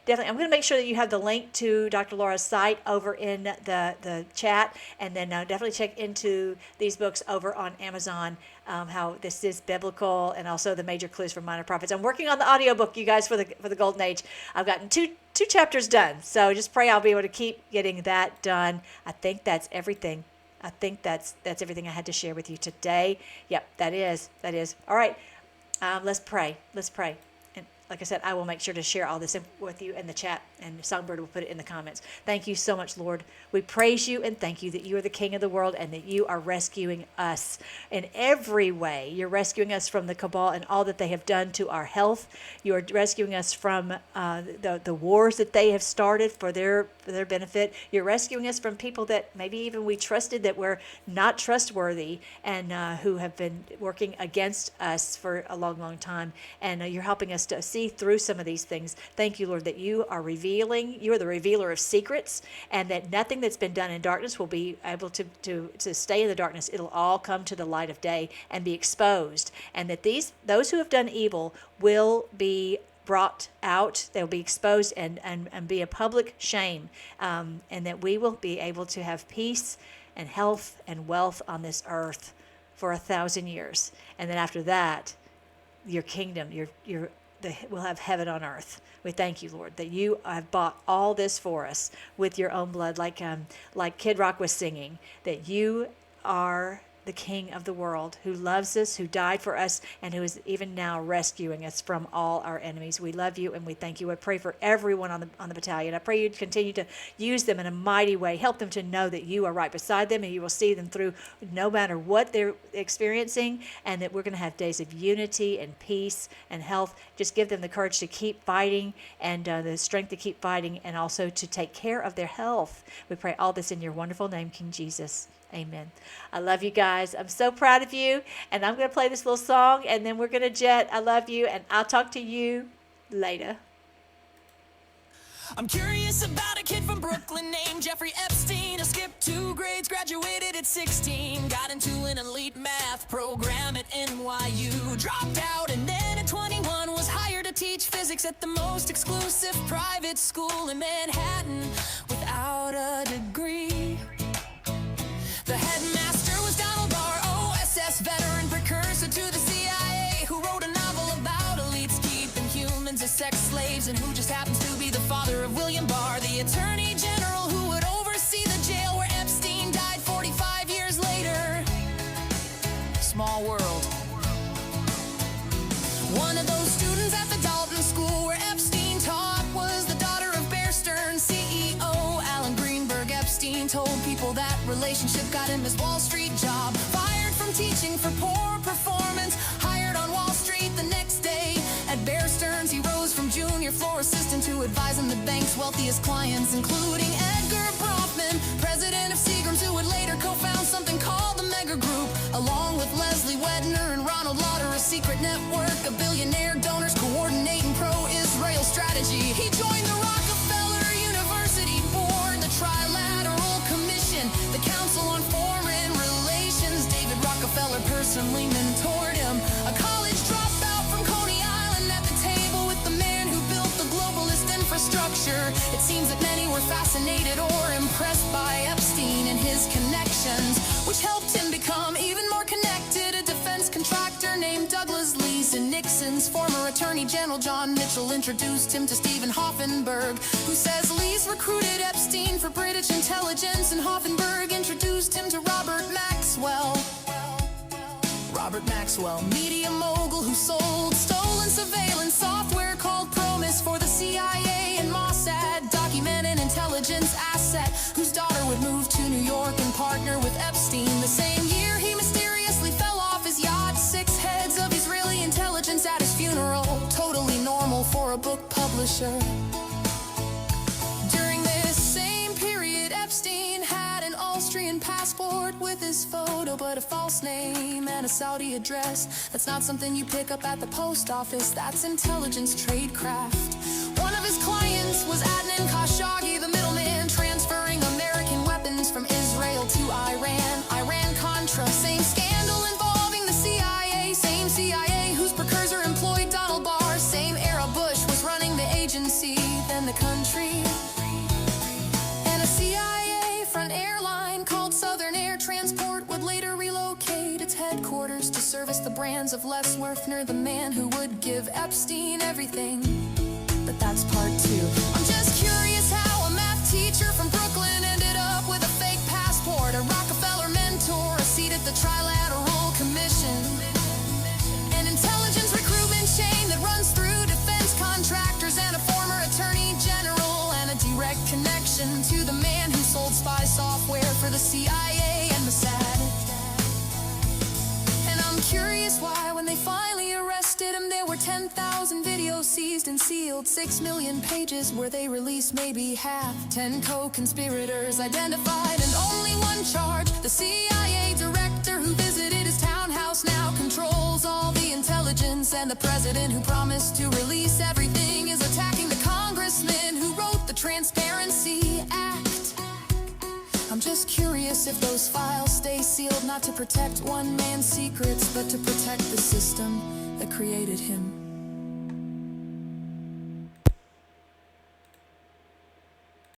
Speaker 2: definitely, I'm going to make sure that you have the link to Dr. Laura's site over in the chat, and then definitely check into these books over on Amazon, how this is biblical, and also the major clues for minor prophets. I'm working on the audiobook, you guys, for the golden age. I've gotten two chapters done, so just pray I'll be able to keep getting that done. I think that's everything. I think that's everything I had to share with you today. Yep, that is. All right, let's pray. And like I said, I will make sure to share all this with you in the chat, and Songbird will put it in the comments. Thank you so much, Lord. We praise you and thank you that you are the King of the world, and that you are rescuing us in every way. You're rescuing us from the cabal and all that they have done to our health. You are rescuing us from the wars that they have started for their benefit. You're rescuing us from people that maybe even we trusted that were not trustworthy, and who have been working against us for a long, long time. And you're helping us to see through some of these things. Thank you, Lord, that you are you are the revealer of secrets, and that nothing that's been done in darkness will be able to stay in the darkness. It'll all come to the light of day and be exposed, and that those who have done evil will be brought out. They'll be exposed and be a public shame, and that we will be able to have peace and health and wealth on this earth for 1,000 years. And then after that, your kingdom, we'll have heaven on earth. We thank you, Lord, that you have bought all this for us with your own blood, like Kid Rock was singing, that you are the King of the world, who loves us, who died for us, and who is even now rescuing us from all our enemies. We love you and we thank you. I pray for everyone on the battalion. I pray you'd continue to use them in a mighty way. Help them to know that you are right beside them, and you will see them through no matter what they're experiencing, and that we're going to have days of unity and peace and health. Just give them the courage to keep fighting, and the strength to keep fighting, and also to take care of their health. We pray all this in your wonderful name, King Jesus. Amen. I love you guys. I'm so proud of you. And I'm going to play this little song, and then we're going to jet. I love you, and I'll talk to you later.
Speaker 7: I'm curious about a kid from Brooklyn named Jeffrey Epstein. Who skipped 2 grades, graduated at 16, got into an elite math program at NYU, dropped out, and then at 21 was hired to teach physics at the most exclusive private school in Manhattan without a degree. The headmaster was Donald Barr, OSS veteran, precursor to the CIA, who wrote a novel about elites keeping humans as sex slaves, and who just happens to be the father of William Barr, the attorney general who would oversee the jail where Epstein died 45 years later. Small world. One of those students at the Dalton School where Epstein taught was the daughter of Bear Stearns CEO Alan Greenberg. Epstein told people that relationship got him his Wall Street job. Fired from teaching for poor performance, hired on Wall Street the next day. At Bear Stearns, he rose from junior floor assistant to advising the bank's wealthiest clients, including Edgar Bronfman, president of Seagram's, who would later co-found something called the Mega Group, along with Leslie Wedner and Ronald Lauder, a secret network of billionaire donors coordinating pro-Israel strategy. He joined the Rockefeller University Board, the Trilateral Commission, the Council on Foreign Relations. David Rockefeller personally mentored him, a college dropout from Coney Island, at the table with the man who built the globalist infrastructure. It seems that many were fascinated or impressed by Epstein and his connections, which helped him become even more connected. A defense contractor named Douglas Lee's and Nixon's former Attorney General John Mitchell introduced him to Stephen Hoffenberg, who says Lee's recruited Epstein for British intelligence, and Hoffenberg introduced him to Robert Maxwell. Robert Maxwell, media mogul who sold stolen surveillance software called Promise for the CIA and Mossad, document an intelligence asset whose daughter would move to New York and partner with Epstein. The same year he mysteriously fell off his yacht, 6 heads of Israeli intelligence at his funeral, totally normal for a book publisher. During this same period, Epstein had an Austrian passport with his photo, but a false name and a Saudi address. That's not something you pick up at the post office, that's intelligence tradecraft. One of his clients was Adnan Khashoggi, the middleman, transferring American weapons from Israel to Iran. Iran-Contra, same scandal involving the CIA, same CIA whose precursor employed Donald Barr, same era Bush was running the agency, then the country. And a CIA front airline called Southern Air Transport would later relocate its headquarters to service the brands of Les Werfner, the man who would give Epstein everything. But that's part 2. I'm just curious how a math teacher from Brooklyn ended up with a fake passport, a Rockefeller mentor, a seat at the Trilateral Commission, an intelligence recruitment chain that runs through defense contractors, and a former attorney general, and a direct connection to the man who sold spy software for the CIA and Mossad. And I'm curious why, when they finally arrested him, there were 10,000 videos seized and sealed, 6 million pages where they released maybe half, 10 co-conspirators identified, and only one charge. The CIA director who visited his townhouse now controls all the intelligence, and the president who promised to release everything is attacking the congressman who wrote the Transparency Act. I'm just curious if those files stay sealed, not to protect one man's secrets, but to protect the system that created him.